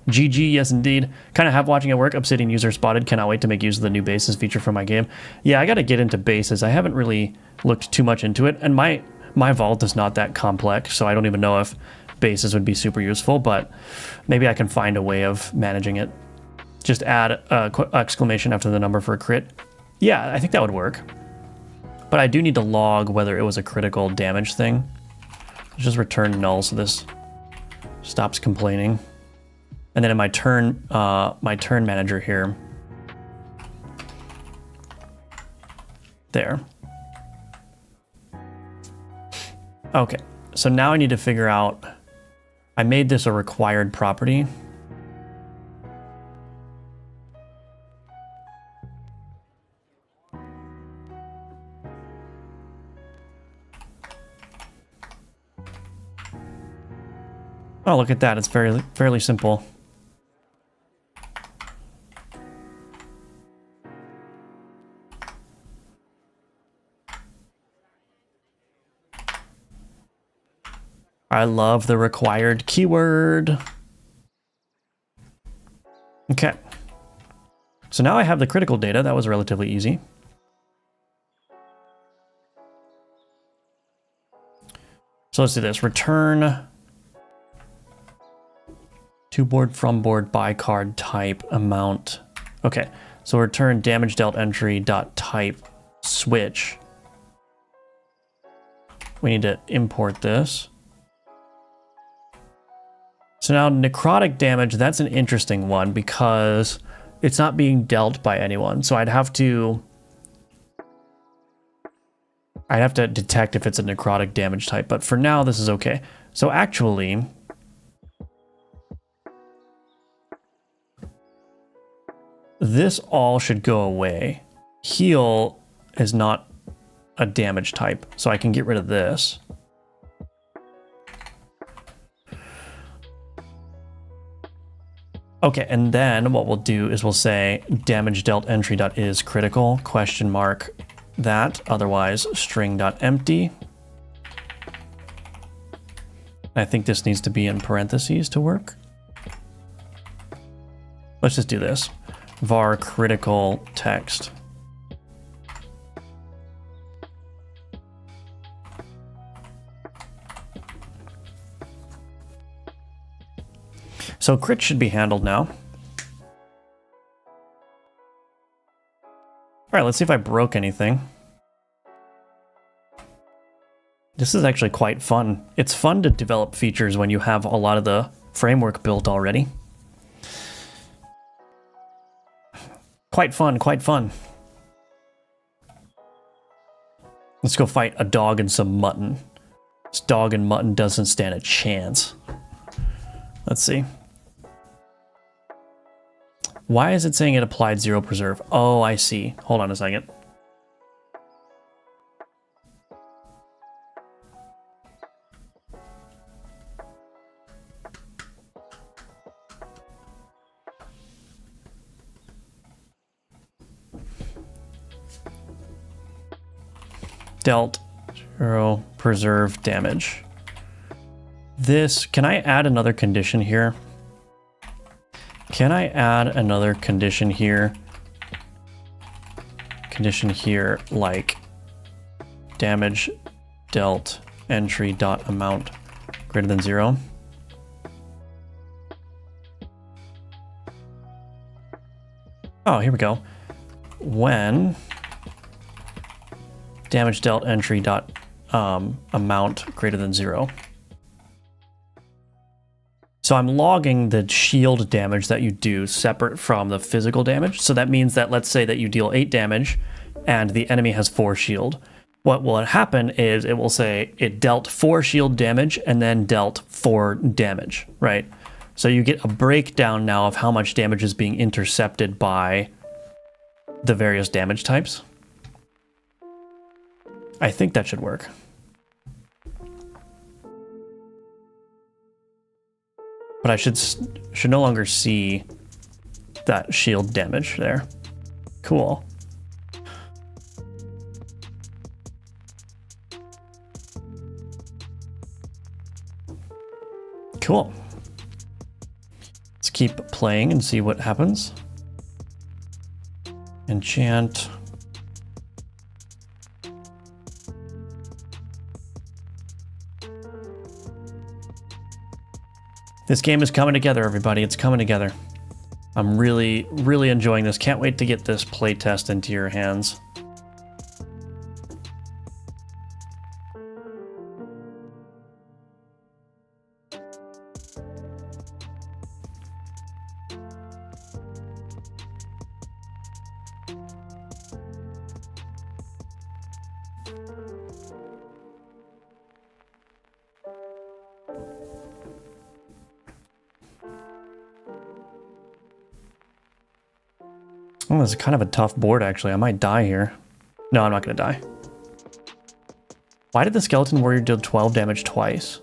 GG, yes indeed. Kind of have watching at work. Obsidian user spotted. Cannot wait to make use of the new bases feature for my game. Yeah, I got to get into bases. I haven't really looked too much into it, and my vault is not that complex, so I don't even know if bases would be super useful, but maybe I can find a way of managing it. Just add an exclamation after the number for a crit. Yeah, I think that would work. But I do need to log whether it was a critical damage thing. Let's just return null so this stops complaining. And then in my turn manager here, there. Okay, so now I need to figure out, I made this a required property. Oh, look at that, it's fairly simple. I love the required keyword. Okay. So now I have the critical data. That was relatively easy. So let's do this. Return to board, from board, by card, type, amount. Okay. So return damage dealt entry dot type switch. We need to import this. So now necrotic damage, that's an interesting one because it's not being dealt by anyone. So I'd have to detect if it's a necrotic damage type, but for now this is okay. So actually, this all should go away. Heal is not a damage type, so I can get rid of this. Okay, and then what we'll do is we'll say damage dealt entry dot is critical question mark that, otherwise string dot empty. I think this needs to be in parentheses to work. Let's just do this. Var critical text. So crit should be handled now. All right, let's see if I broke anything. This is actually quite fun. It's fun to develop features when you have a lot of the framework built already. Quite fun, quite fun. Let's go fight a dog and some mutton. This dog and mutton doesn't stand a chance. Let's see. Why is it saying it applied 0 preserve? Oh, I see. Hold on a second. dealt 0 preserve damage. This, can I add another condition here? Can I add another condition here? Condition here like damage dealt entry dot amount greater than 0. Oh, here we go. When damage dealt entry dot amount greater than 0. So I'm logging the shield damage that you do separate from the physical damage. So that means that, let's say that you deal 8 damage and the enemy has 4 shield. What will happen is it will say it dealt 4 shield damage and then dealt 4 damage, right? So you get a breakdown now of how much damage is being intercepted by the various damage types. I think that should work. But I should no longer see that shield damage there. Cool. Cool. Let's keep playing and see what happens. Enchant. This game is coming together, everybody. It's coming together. I'm really, really enjoying this. Can't wait to get this playtest into your hands. Oh, this is kind of a tough board, actually. I might die here. No, I'm not going to die. Why did the skeleton warrior deal 12 damage twice?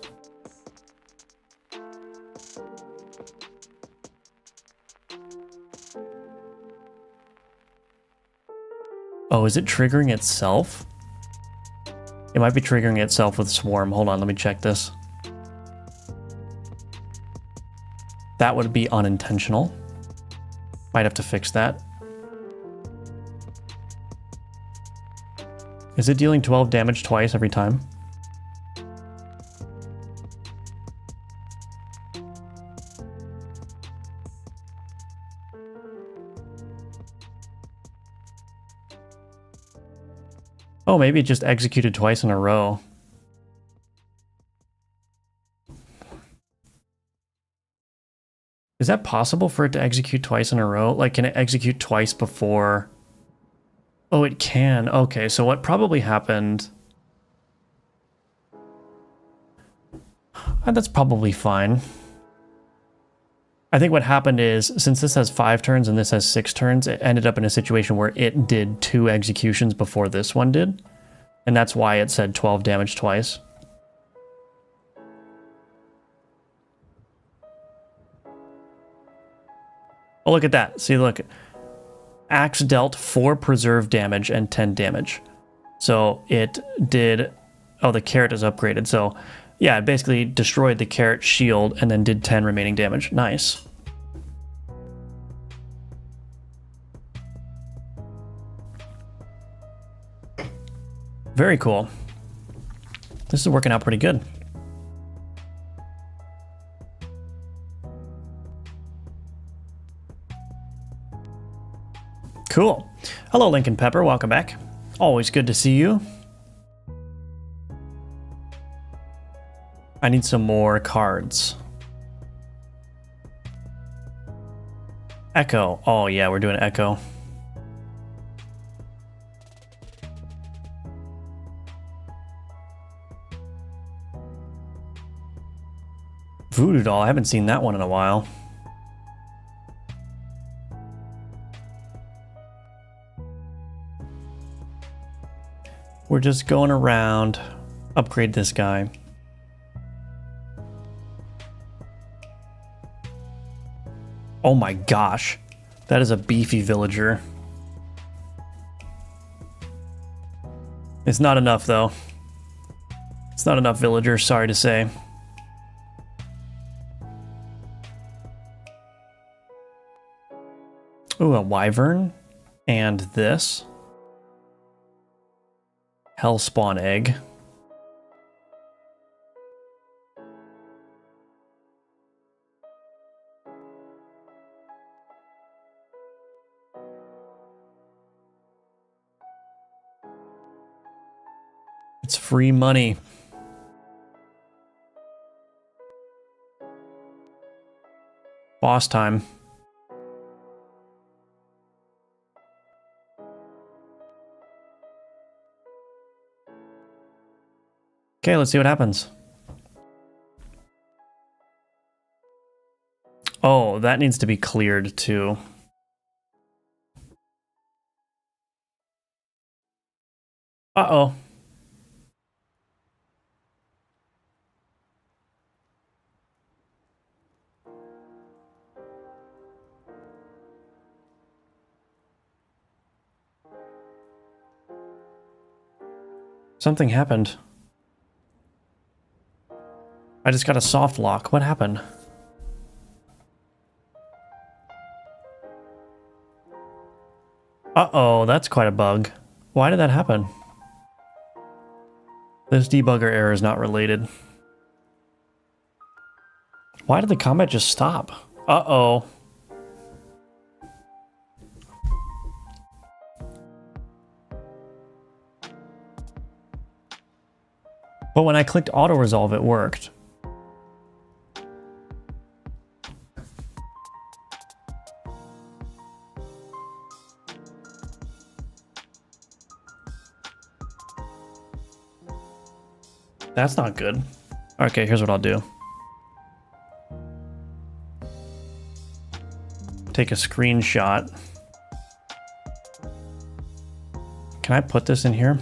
Oh, is it triggering itself? It might be triggering itself with Swarm. Hold on, let me check this. That would be unintentional. Might have to fix that. Is it dealing 12 damage twice every time? Oh, maybe it just executed twice in a row. Is that possible for it to execute twice in a row? Like, can it execute twice before? Oh, it can. Okay, so what probably happened... That's probably fine. I think what happened is, since this has 5 turns and this has 6 turns, it ended up in a situation where it did 2 executions before this one did. And that's why it said 12 damage twice. Oh, look at that. See, look. Axe dealt 4 preserve damage and 10 damage. So it did... Oh, the carrot is upgraded. So, yeah, it basically destroyed the carrot shield and then did 10 remaining damage. Nice. Very cool. This is working out pretty good. Cool. Hello, Lincoln Pepper. Welcome back. Always good to see you. I need some more cards. Echo. Oh, yeah, we're doing Echo. Voodoo Doll. I haven't seen that one in a while. We're just going around. Upgrade this guy. Oh my gosh. That is a beefy villager. It's not enough, though. It's not enough villagers, sorry to say. Ooh, a wyvern. And this. Hellspawn egg. It's free money. Boss time. Okay, let's see what happens. Oh, that needs to be cleared too. Uh-oh. Something happened. I just got a soft lock. What happened? Uh-oh, that's quite a bug. Why did that happen? This debugger error is not related. Why did the combat just stop? Uh-oh. But when I clicked auto-resolve, it worked. That's not good. Okay, here's what I'll do. Take a screenshot. Can I put this in here?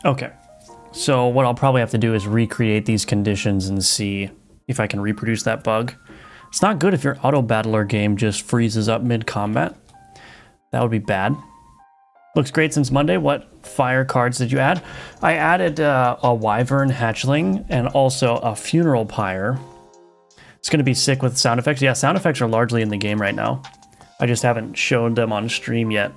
Okay, so what I'll probably have to do is recreate these conditions and see if I can reproduce that bug. It's not good if your auto battler game just freezes up mid-combat. That would be bad. Looks great since Monday. What fire cards did you add? I added a wyvern hatchling and also a funeral pyre. It's going to be sick with sound effects. Yeah, sound effects are largely in the game right now. I just haven't shown them on stream yet.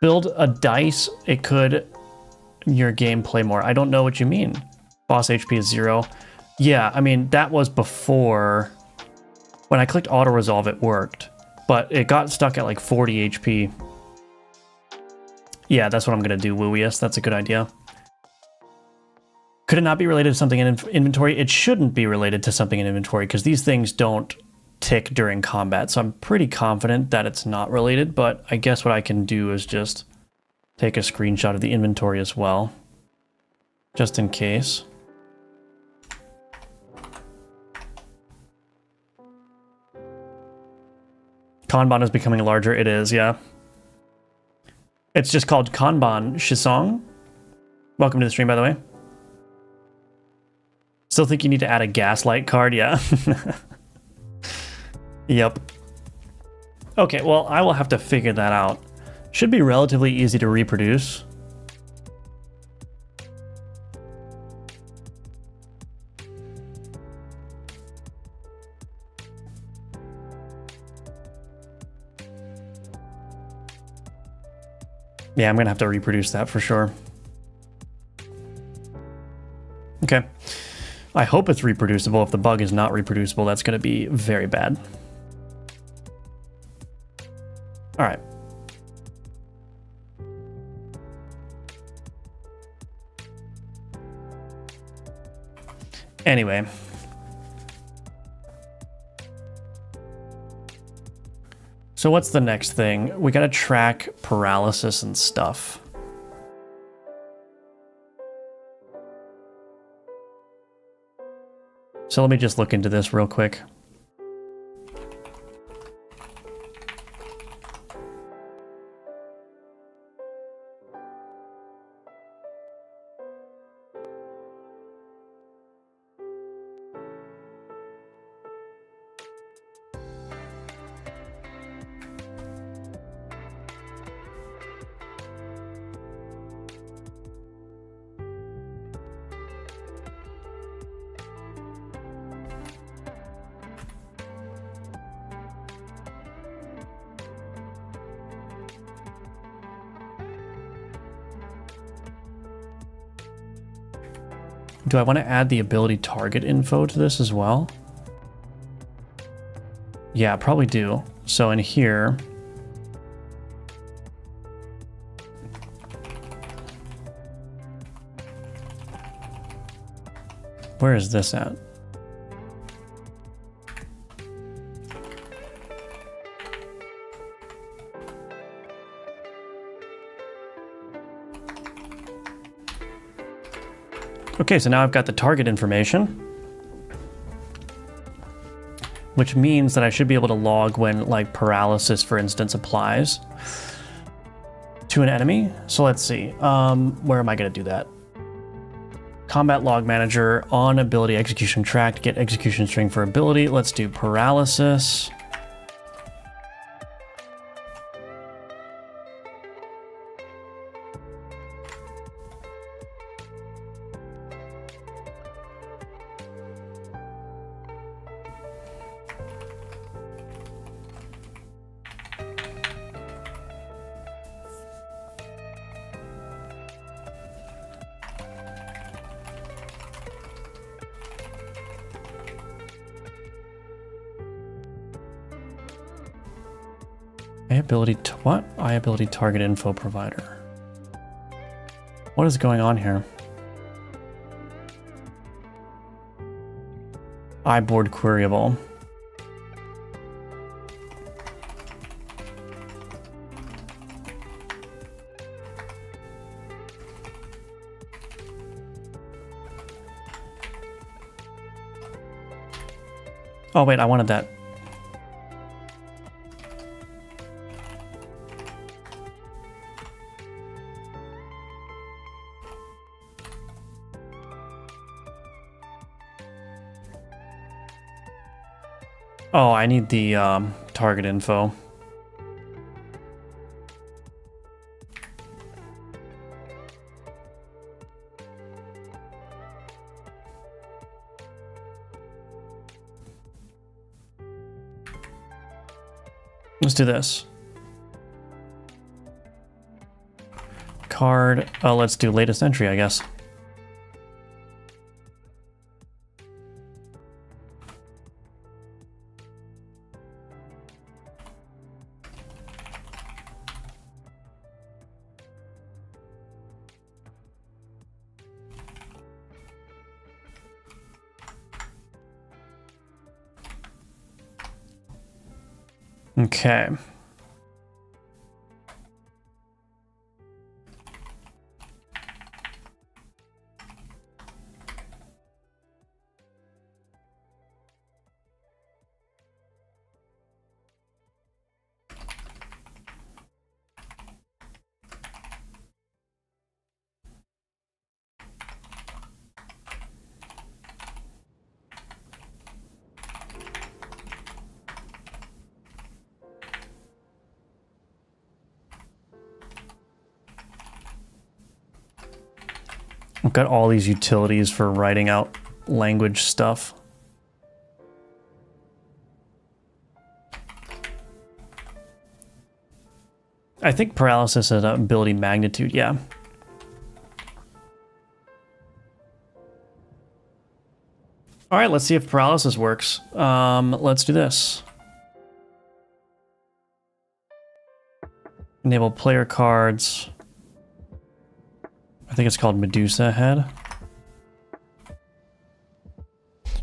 Build a dice, it could your game play more. I don't know what you mean. Boss HP is 0. Yeah, I mean, that was before. When I clicked auto-resolve, it worked. But it got stuck at like 40 HP. Yeah, that's what I'm going to do, Wooius. That's a good idea. Could it not be related to something in inventory? It shouldn't be related to something in inventory because these things don't tick during combat, so I'm pretty confident that it's not related, but I guess what I can do is just take a screenshot of the inventory as well, just in case. Kanban is becoming larger. It is, yeah. It's just called Kanban Shisong. Welcome to the stream, by the way. Still think you need to add a gaslight card, yeah. Yep. Okay, well, I will have to figure that out. Should be relatively easy to reproduce. Yeah, I'm gonna have to reproduce that for sure. Okay. I hope it's reproducible. If the bug is not reproducible, that's gonna be very bad. All right. Anyway. So what's the next thing? We gotta track paralysis and stuff. So let me just look into this real quick. Do I want to add the ability target info to this as well? Yeah, probably do. So in here, where is this at? Okay, so now I've got the target information, which means that I should be able to log when, like, paralysis, for instance, applies to an enemy. So let's see, where am I going to do that? Combat log manager, on ability execution track, get execution string for ability. Let's do paralysis. Ability target info provider. What is going on here? iBoard queryable. Oh wait, I wanted that. Oh, I need the target info. Let's do this. Card. Oh, let's do latest entry, I guess. Okay. I've got all these utilities for writing out language stuff. I think paralysis is an ability magnitude, yeah. All right, let's see if paralysis works. Let's do this. Enable player cards. I think it's called Medusa Head.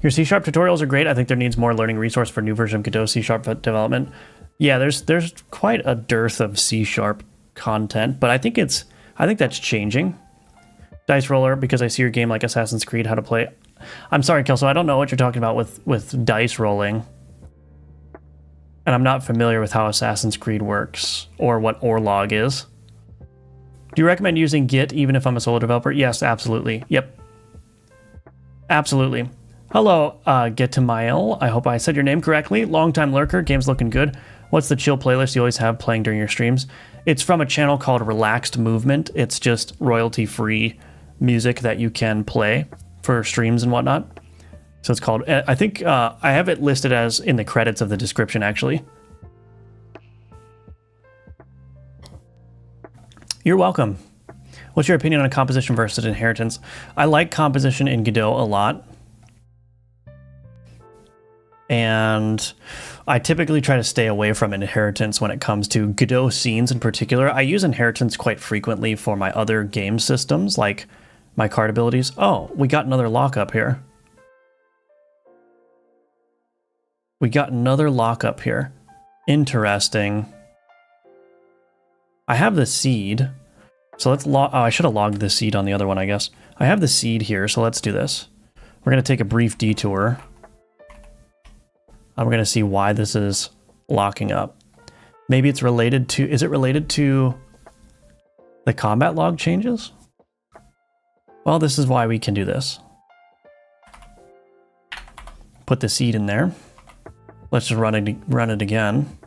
Your C# tutorials are great. I think there needs more learning resource for new version of Godot C# development. Yeah, there's quite a dearth of C# content, but I think that's changing. Dice roller, because I see your game like Assassin's Creed, how to play. I'm sorry, Kelso, I don't know what you're talking about with dice rolling. And I'm not familiar with how Assassin's Creed works or what orlog is. Do you recommend using Git even if I'm a solo developer? Yes, absolutely. Yep. Absolutely. Hello, Getamail. I hope I said your name correctly. Longtime lurker. Game's looking good. What's the chill playlist you always have playing during your streams? It's from a channel called TheRelaxedMovement. It's just royalty-free music that you can play for streams and whatnot. So it's called, I think I have it listed as in the credits of the description, actually. You're welcome. What's your opinion on composition versus inheritance? I like composition in Godot a lot. And I typically try to stay away from inheritance when it comes to Godot scenes in particular. I use inheritance quite frequently for my other game systems, like my card abilities. Oh, we got another lockup here. We got another lockup here. Interesting. I have the seed. So let's log. Oh, I should have logged the seed on the other one, I guess. I have the seed here, so let's do this. We're going to take a brief detour. I'm going to see why this is locking up. Maybe it's related to... Is it related to the combat log changes? Well, this is why we can do this. Put the seed in there. Let's just run it again.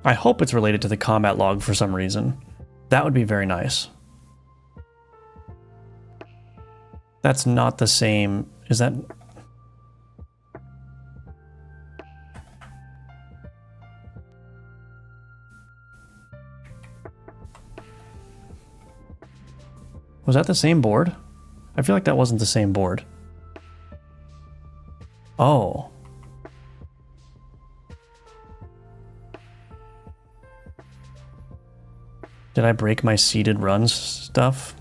I hope it's related to the combat log for some reason. That would be very nice. That's not the same. Is that... Was that the same board? I feel like that wasn't the same board. Oh. Did I break my seeded runs stuff?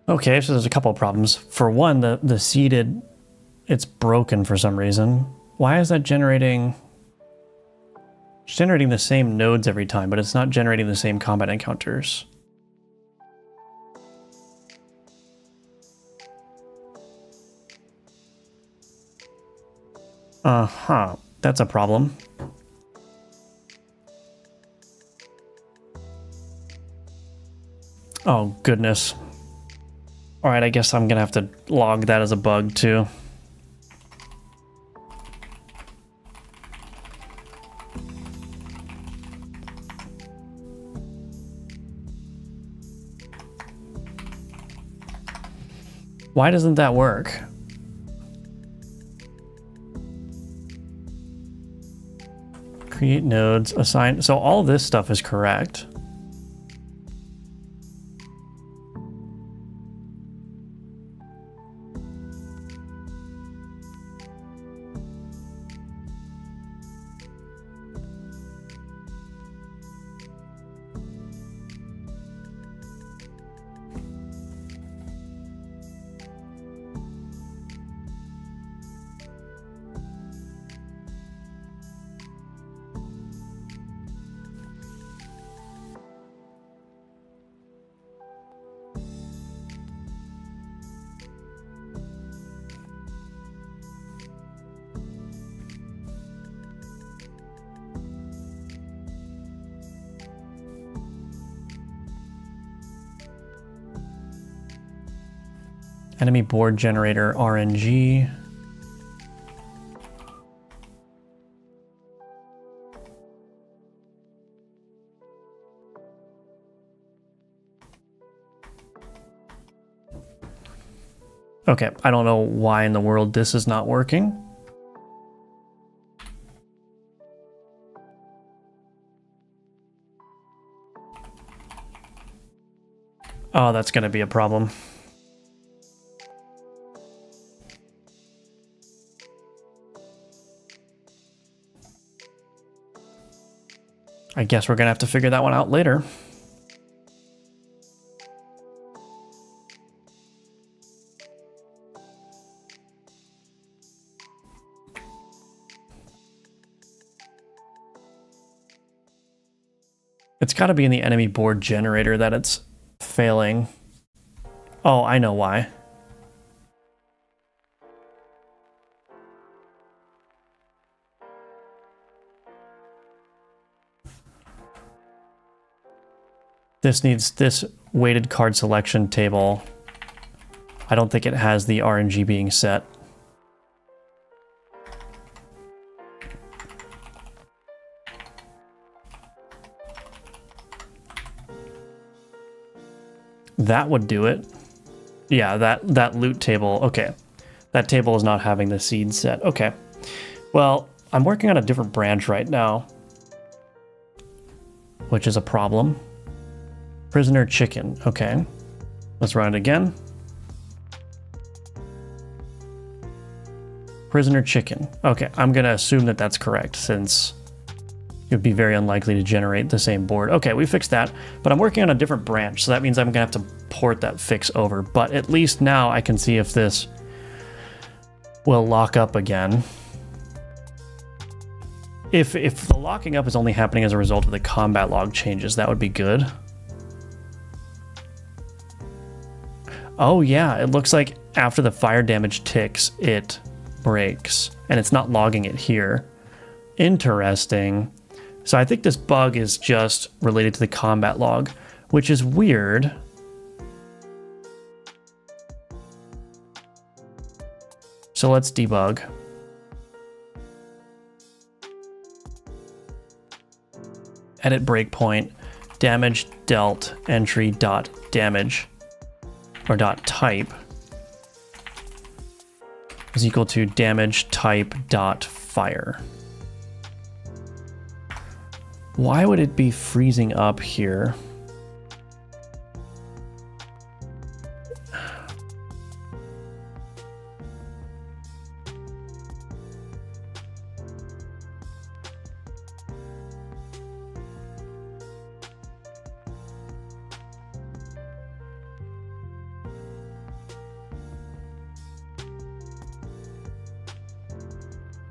Okay, so there's a couple of problems. For one, the seeded, it's broken for some reason. Why is that generating... It's generating the same nodes every time, but it's not generating the same combat encounters. Uh-huh, that's a problem. Oh, goodness. All right, I guess I'm gonna have to log that as a bug too. Why doesn't that work? Create nodes, assign. So all this stuff is correct. Enemy board generator RNG. Okay, I don't know why in the world this is not working. Oh, that's going to be a problem. I guess we're going to have to figure that one out later. It's got to be in the enemy board generator that it's failing. Oh, I know why. This needs this weighted card selection table. I don't think it has the RNG being set. That would do it. Yeah, that loot table. Okay. That table is not having the seed set. Okay. Well, I'm working on a different branch right now, which is a problem. Prisoner chicken. Okay. Let's run it again. Prisoner chicken. Okay, I'm going to assume that that's correct since it would be very unlikely to generate the same board. Okay, we fixed that, but I'm working on a different branch, so that means I'm going to have to port that fix over. But at least now I can see if this will lock up again. If the locking up is only happening as a result of the combat log changes, that would be good. Oh yeah, it looks like after the fire damage ticks, it breaks, and it's not logging it here. Interesting. So I think this bug is just related to the combat log, which is weird. So let's debug. Edit breakpoint, damage dealt entry dot damage or dot type is equal to damage type dot fire. Why would it be freezing up here?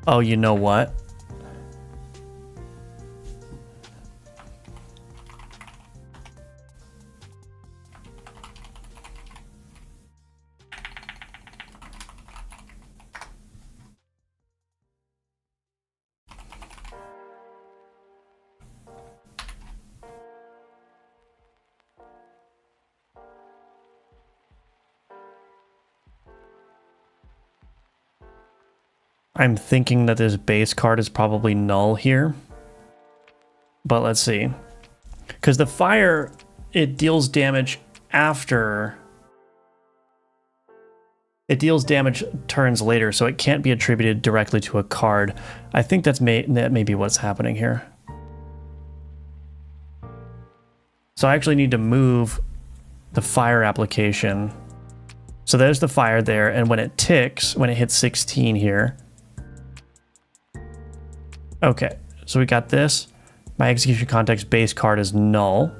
Oh, you know what? I'm thinking that this base card is probably null here, but let's see. Because the fire, it deals damage after. It deals damage turns later, so it can't be attributed directly to a card. I think that may be what's happening here. So I actually need to move the fire application. So there's the fire there, and when it ticks, when it hits 16 here. Okay, so we got this. My execution context base card is null.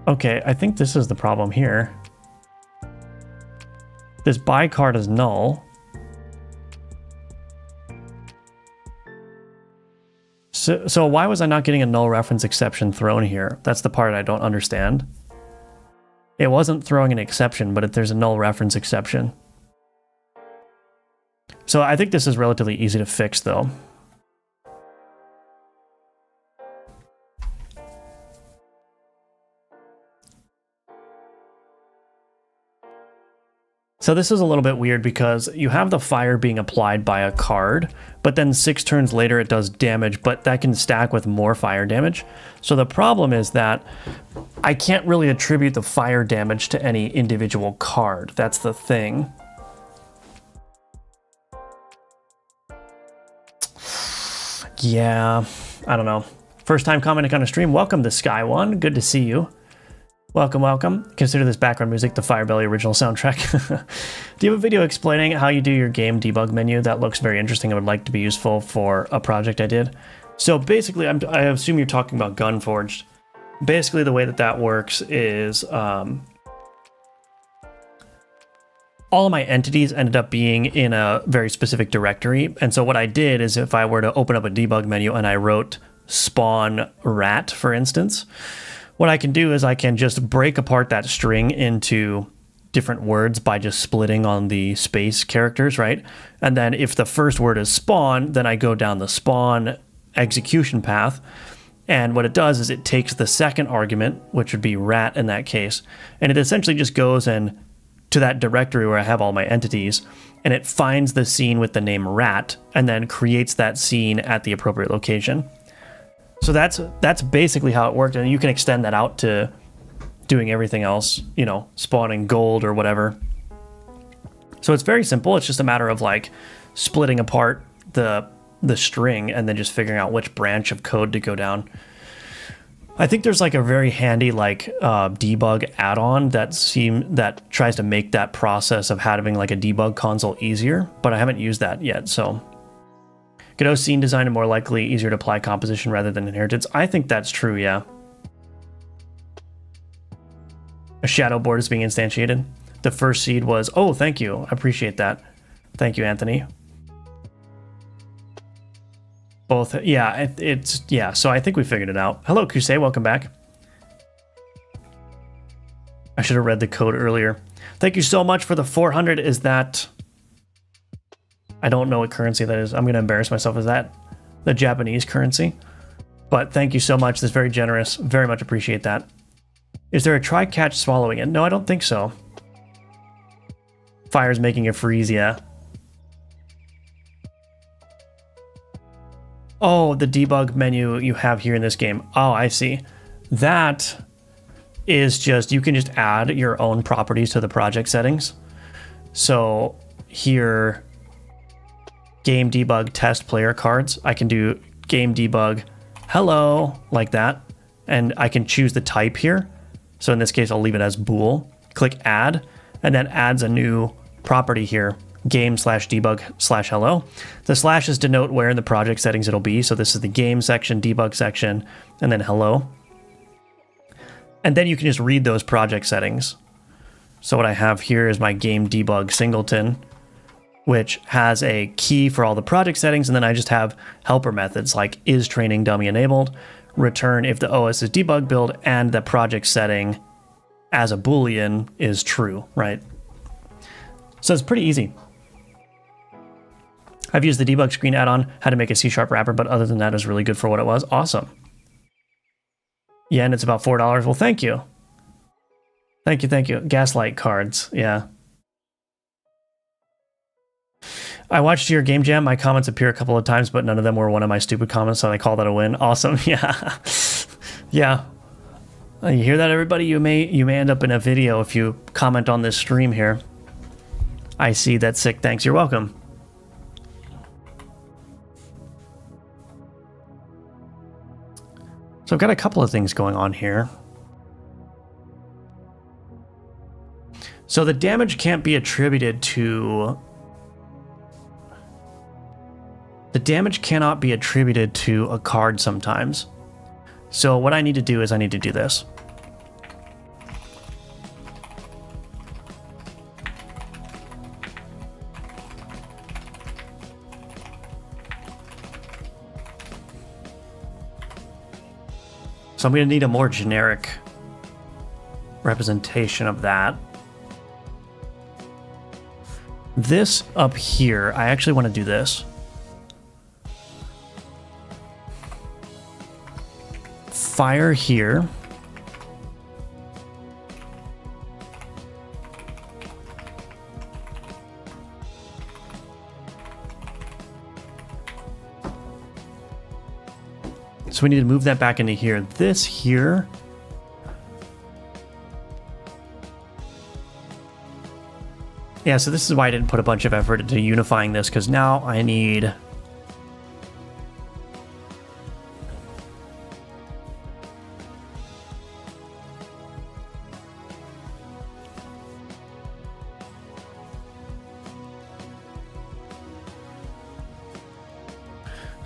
Okay, I think this is the problem here. This buy card is null. So why was I not getting a null reference exception thrown here? That's the part I don't understand. It wasn't throwing an exception, but if there's a null reference exception. So I think this is relatively easy to fix though. So this is a little bit weird because you have the fire being applied by a card, but then 6 turns later it does damage, but that can stack with more fire damage. So the problem is that I can't really attribute the fire damage to any individual card. That's the thing. Yeah, I don't know. First time commenting on a stream. Welcome to Sky One. Good to see you. Welcome, welcome. Consider this background music the Firebelly original soundtrack. Do you have a video explaining how you do your game debug menu? That looks very interesting. I would like to be useful for a project I did. So basically, I assume you're talking about Gunforged. Basically, the way that works is all of my entities ended up being in a very specific directory. And so what I did is if I were to open up a debug menu and I wrote spawn rat, for instance, what I can do is I can just break apart that string into different words by just splitting on the space characters, right? And then if the first word is spawn, then I go down the spawn execution path. And what it does is it takes the second argument, which would be rat in that case, and it essentially just goes in to that directory where I have all my entities, and it finds the scene with the name rat and then creates that scene at the appropriate location. So that's basically how it worked, and you can extend that out to doing everything else, you know, spawning gold or whatever. So it's very simple. It's just a matter of like splitting apart the string and then just figuring out which branch of code to go down. I think there's like a very handy like debug add-on that tries to make that process of having like a debug console easier, but I haven't used that yet. So Godot scene design and more likely easier to apply composition rather than inheritance. I think that's true, yeah. A shadow board is being instantiated. The first seed was, oh, thank you. I appreciate that. Thank you, Anthony. Both, yeah, yeah, so I think we figured it out. Hello, Kusei, welcome back. I should have read the code earlier. Thank you so much for the 400. Is that... I don't know what currency that is. I'm going to embarrass myself. Is that the Japanese currency? But thank you so much. That's very generous. Very much appreciate that. Is there a try catch swallowing it? No, I don't think so. Fire's making it freeze, yeah. Oh, the debug menu you have here in this game. Oh, I see. That is just, you can just add your own properties to the project settings. So here... game debug test player cards. I can do game debug hello like that, and I can choose the type here. So in this case, I'll leave it as bool. Click add, and then adds a new property here, game/debug/hello. The slashes denote where in the project settings it'll be. So this is the game section, debug section, and then hello. And then you can just read those project settings. So what I have here is my game debug singleton, which has a key for all the project settings, and then I just have helper methods like is training dummy enabled, return if the OS is debug build, and the project setting as a boolean is true, right? So it's pretty easy. I've used the debug screen add-on, how to make a C# wrapper, but other than that, it's really good for what it was. Awesome. Yeah, and it's about $4. Well, thank you. Thank you, thank you. Gaslight cards, yeah. I watched your game jam. My comments appear a couple of times, but none of them were one of my stupid comments, so I call that a win. Awesome. Yeah. Yeah. You hear that, everybody? You may end up in a video if you comment on this stream here. I see. That's sick. Thanks. You're welcome. So I've got a couple of things going on here. So the damage can't be attributed to... The damage cannot be attributed to a card sometimes. So what I need to do is I need to do this. So I'm going to need a more generic representation of that. this up here, I actually want to do this. Fire here. So we need to move that back into here. This here. Yeah, so this is why I didn't put a bunch of effort into unifying this, because now I need...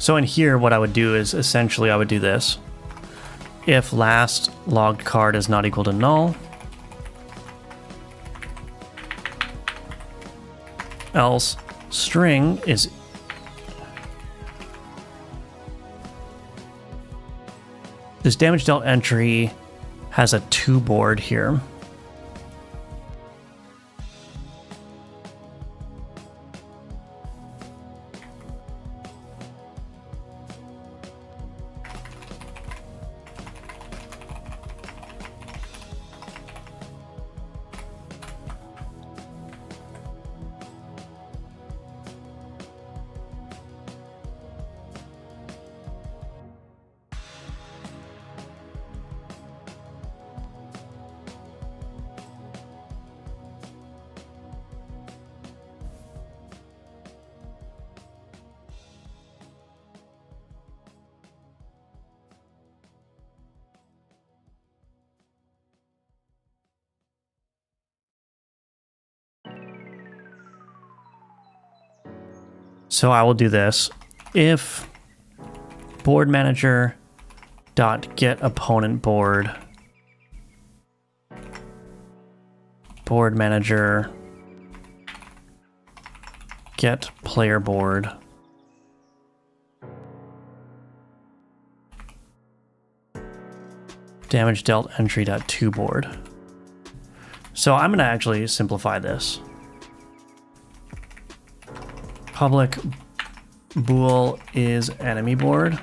So in here, what I would do is essentially I would do this. If last logged card is not equal to null, else string is this damage dealt entry has a 2 board here. So I will do this. If board manager dot get opponent board, board manager get player board, damage dealt entry dot to board. So I'm going to actually simplify this. Public bool is enemy board.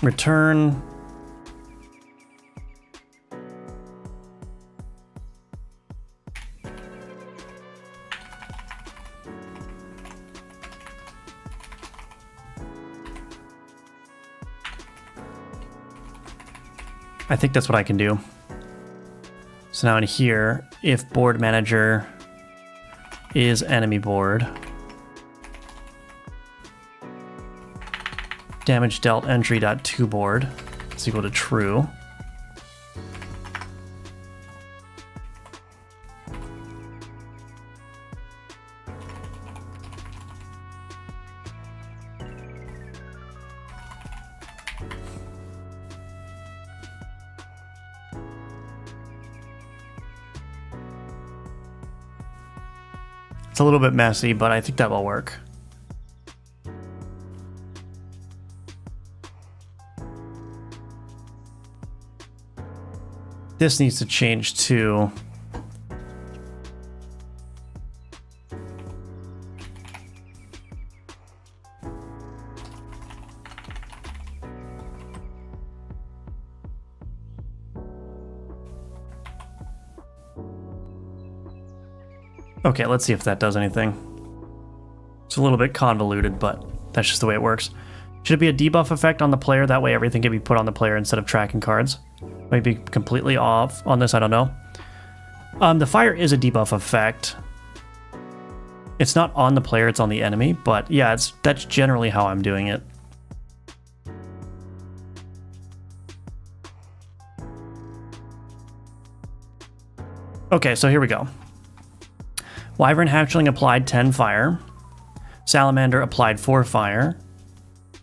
Return I think that's what I can do. So now in here, if board manager is enemy board, damage dealt entry dot to board is equal to true. It's a little bit messy, but I think that will work. This needs to change to okay, let's see if that does anything. It's a little bit convoluted, but that's just the way it works. Should it be a debuff effect on the player? That way everything can be put on the player instead of tracking cards. Might be completely off on this, I don't know. The fire is a debuff effect. It's not on the player, it's on the enemy, but yeah, that's generally how I'm doing it. Okay, so here we go. Wyvern Hatchling applied 10 fire. Salamander applied 4 fire.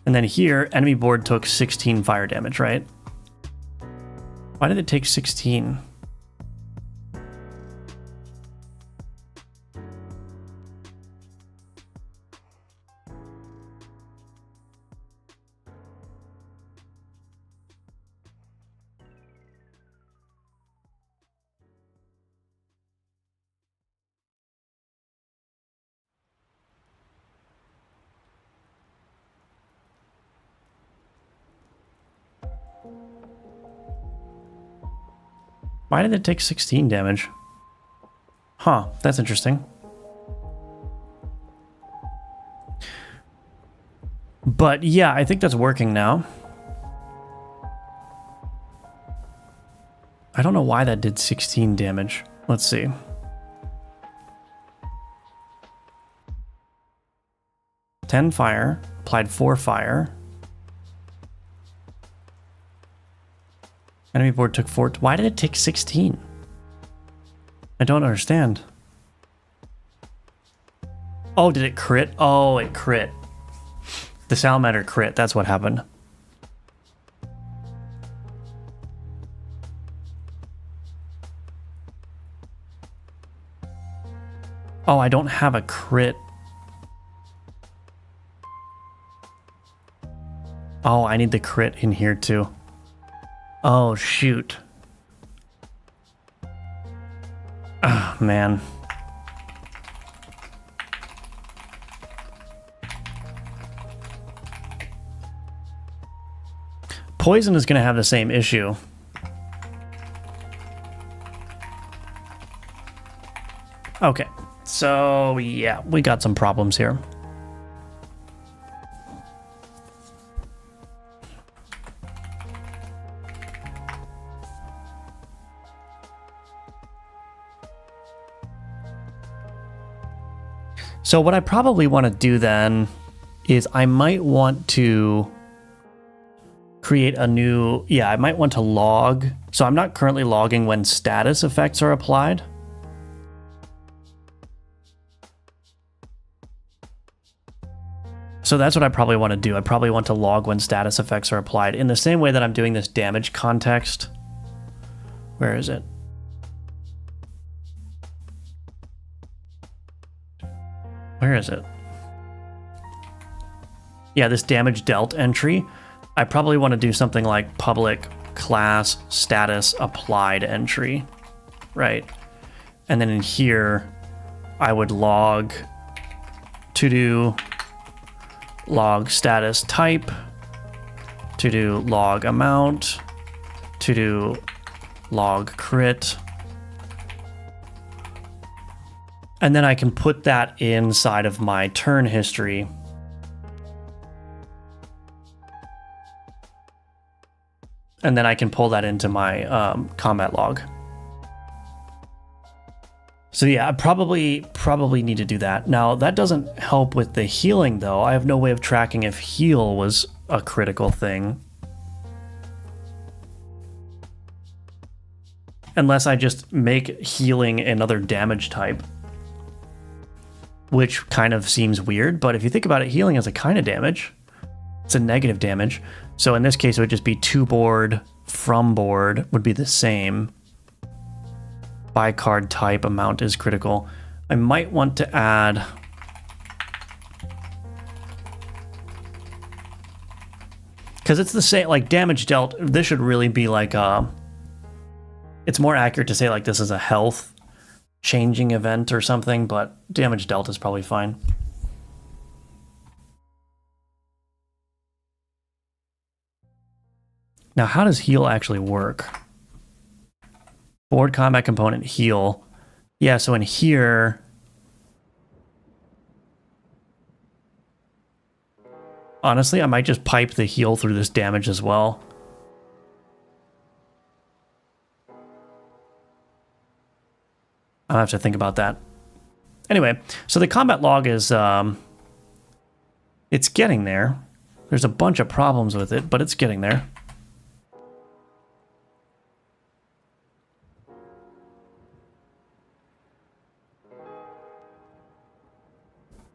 And then here, enemy board took 16 fire damage, right? Why did it take 16? Why did it take 16 damage? Huh, that's interesting. But yeah, I think that's working now. I don't know why that did 16 damage. Let's see. "10 fire, applied 4 fire. Enemy board took 4. Why did it take 16? I don't understand. Oh, did it crit? Oh, it crit. The salamander crit, that's what happened. Oh, I don't have a crit. Oh, I need the crit in here too. Oh, shoot. Oh, man. Poison is going to have the same issue. Okay, so yeah, we got some problems here. So what I probably want to do then is I might want to create a new, I might want to log. So I'm not currently logging when status effects are applied. So that's what I probably want to do. I probably want to log when status effects are applied in the same way that I'm doing this damage context. Where is it? Where is it? Yeah, this damage dealt entry. I probably want to do something like public class status applied entry, right? And then in here, I would log to do log status type, to do log amount, to do log crit. And then I can put that inside of my turn history. And then I can pull that into my combat log. So yeah, I probably need to do that. Now, that doesn't help with the healing, though. I have no way of tracking if heal was a critical thing. Unless I just make healing another damage type. Which kind of seems weird, but if you think about it, healing is a kind of damage. It's a negative damage. So in this case, it would just be to board, from board would be the same. By card type, amount is critical. I might want to add... Because it's the same, like damage dealt, this should really be like a... It's more accurate to say like this is a health changing event or something, but damage dealt is probably fine. Now, how does heal actually work? Board combat component heal. Yeah, so in here... Honestly, I might just pipe the heal through this damage as well. I'll have to think about that. Anyway, so the combat log is... it's getting there. There's a bunch of problems with it, but it's getting there.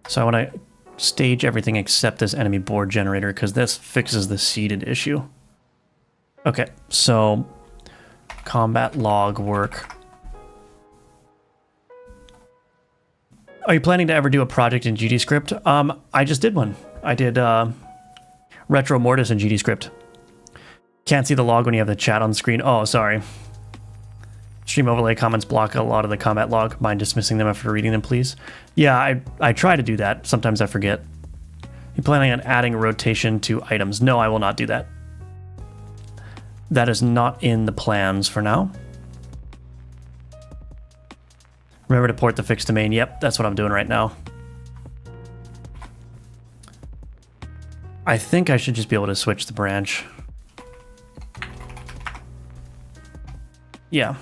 So I want to stage everything except this enemy board generator, because this fixes the seeded issue. Okay, so combat log work. Are you planning to ever do a project in GDScript? I just did one. I did Retro Mortis in GDScript. Can't see the log when you have the chat on screen. Oh, sorry. Stream overlay comments block a lot of the combat log. Mind dismissing them after reading them, please? Yeah, I try to do that. Sometimes I forget. You planning on adding rotation to items? No, I will not do that. that is not in the plans for now. Remember to port the fixed domain. Yep, that's what I'm doing right now. I think I should just be able to switch the branch. Yeah.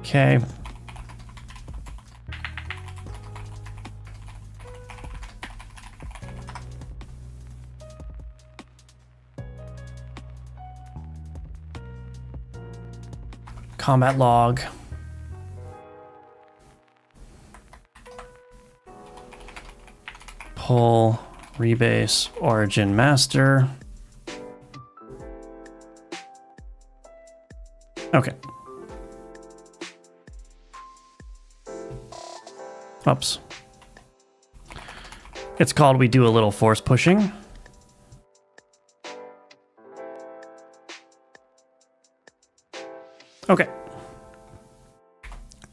Okay. Combat log. Pull rebase origin master. Okay. Oops. It's called we do a little force pushing. Okay.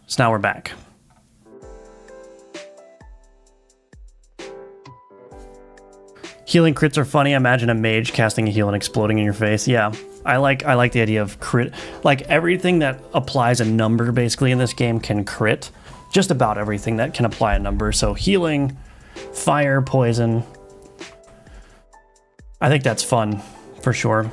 So now we're back. Healing crits are funny. Imagine a mage casting a heal and exploding in your face. Yeah, I like the idea of crit. Like everything that applies a number basically in this game can crit. Just about everything that can apply a number. So healing, fire, poison. I think that's fun for sure.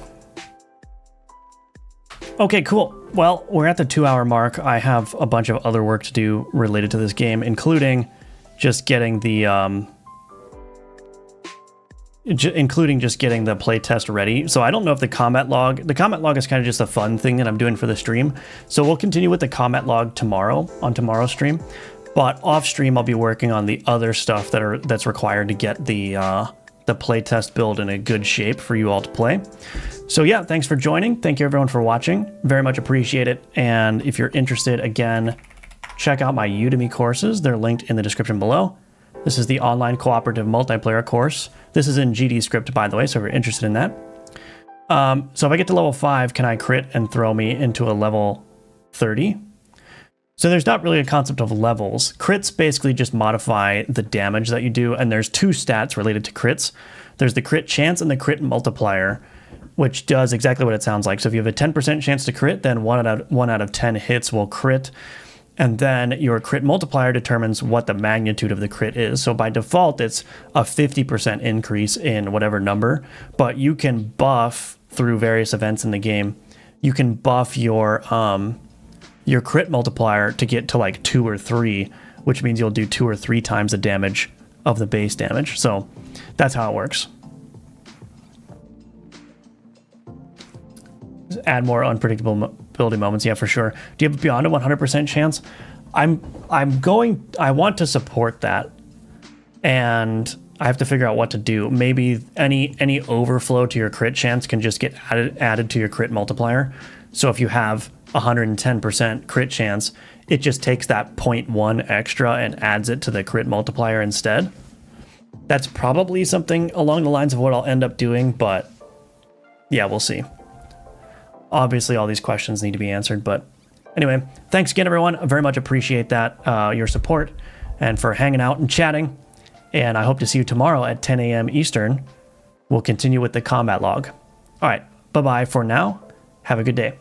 Okay, cool. Well, we're at the 2-hour mark. I have a bunch of other work to do related to this game, including just getting the playtest ready. So I don't know if the combat log is kind of just a fun thing that I'm doing for the stream. So we'll continue with the combat log tomorrow on tomorrow's stream. But off stream, I'll be working on the other stuff that's required to get the playtest build in a good shape for you all to play. So yeah, thanks for joining. Thank you everyone for watching. Very much appreciate it. And if you're interested, again, check out my Udemy courses. They're linked in the description below. This is the online cooperative multiplayer course. This is in GD script, by the way, so if you're interested in that. So if I get to level 5, can I crit and throw me into a level 30? So there's not really a concept of levels. Crits basically just modify the damage that you do, and there's 2 stats related to crits. There's the crit chance and the crit multiplier, which does exactly what it sounds like. So if you have a 10% chance to crit, then 1 out of 10 hits will crit. And then your crit multiplier determines what the magnitude of the crit is. So by default, it's a 50% increase in whatever number, but you can buff through various events in the game. You can buff your crit multiplier to get to like 2 or 3, which means you'll do 2 or 3 times the damage of the base damage. So that's how it works. Add more unpredictable ability moments, yeah, for sure. Do you have beyond a 100% chance? I want to support that, and I have to figure out what to do. Maybe any overflow to your crit chance can just get added to your crit multiplier. So if you have 110% crit chance, it just takes that 0.1 extra and adds it to the crit multiplier instead. That's probably something along the lines of what I'll end up doing, but yeah, we'll see. Obviously, all these questions need to be answered, but anyway, thanks again, everyone. I very much appreciate that, your support, and for hanging out and chatting. And I hope to see you tomorrow at 10 a.m. Eastern. We'll continue with the combat log. All right, bye-bye for now. Have a good day.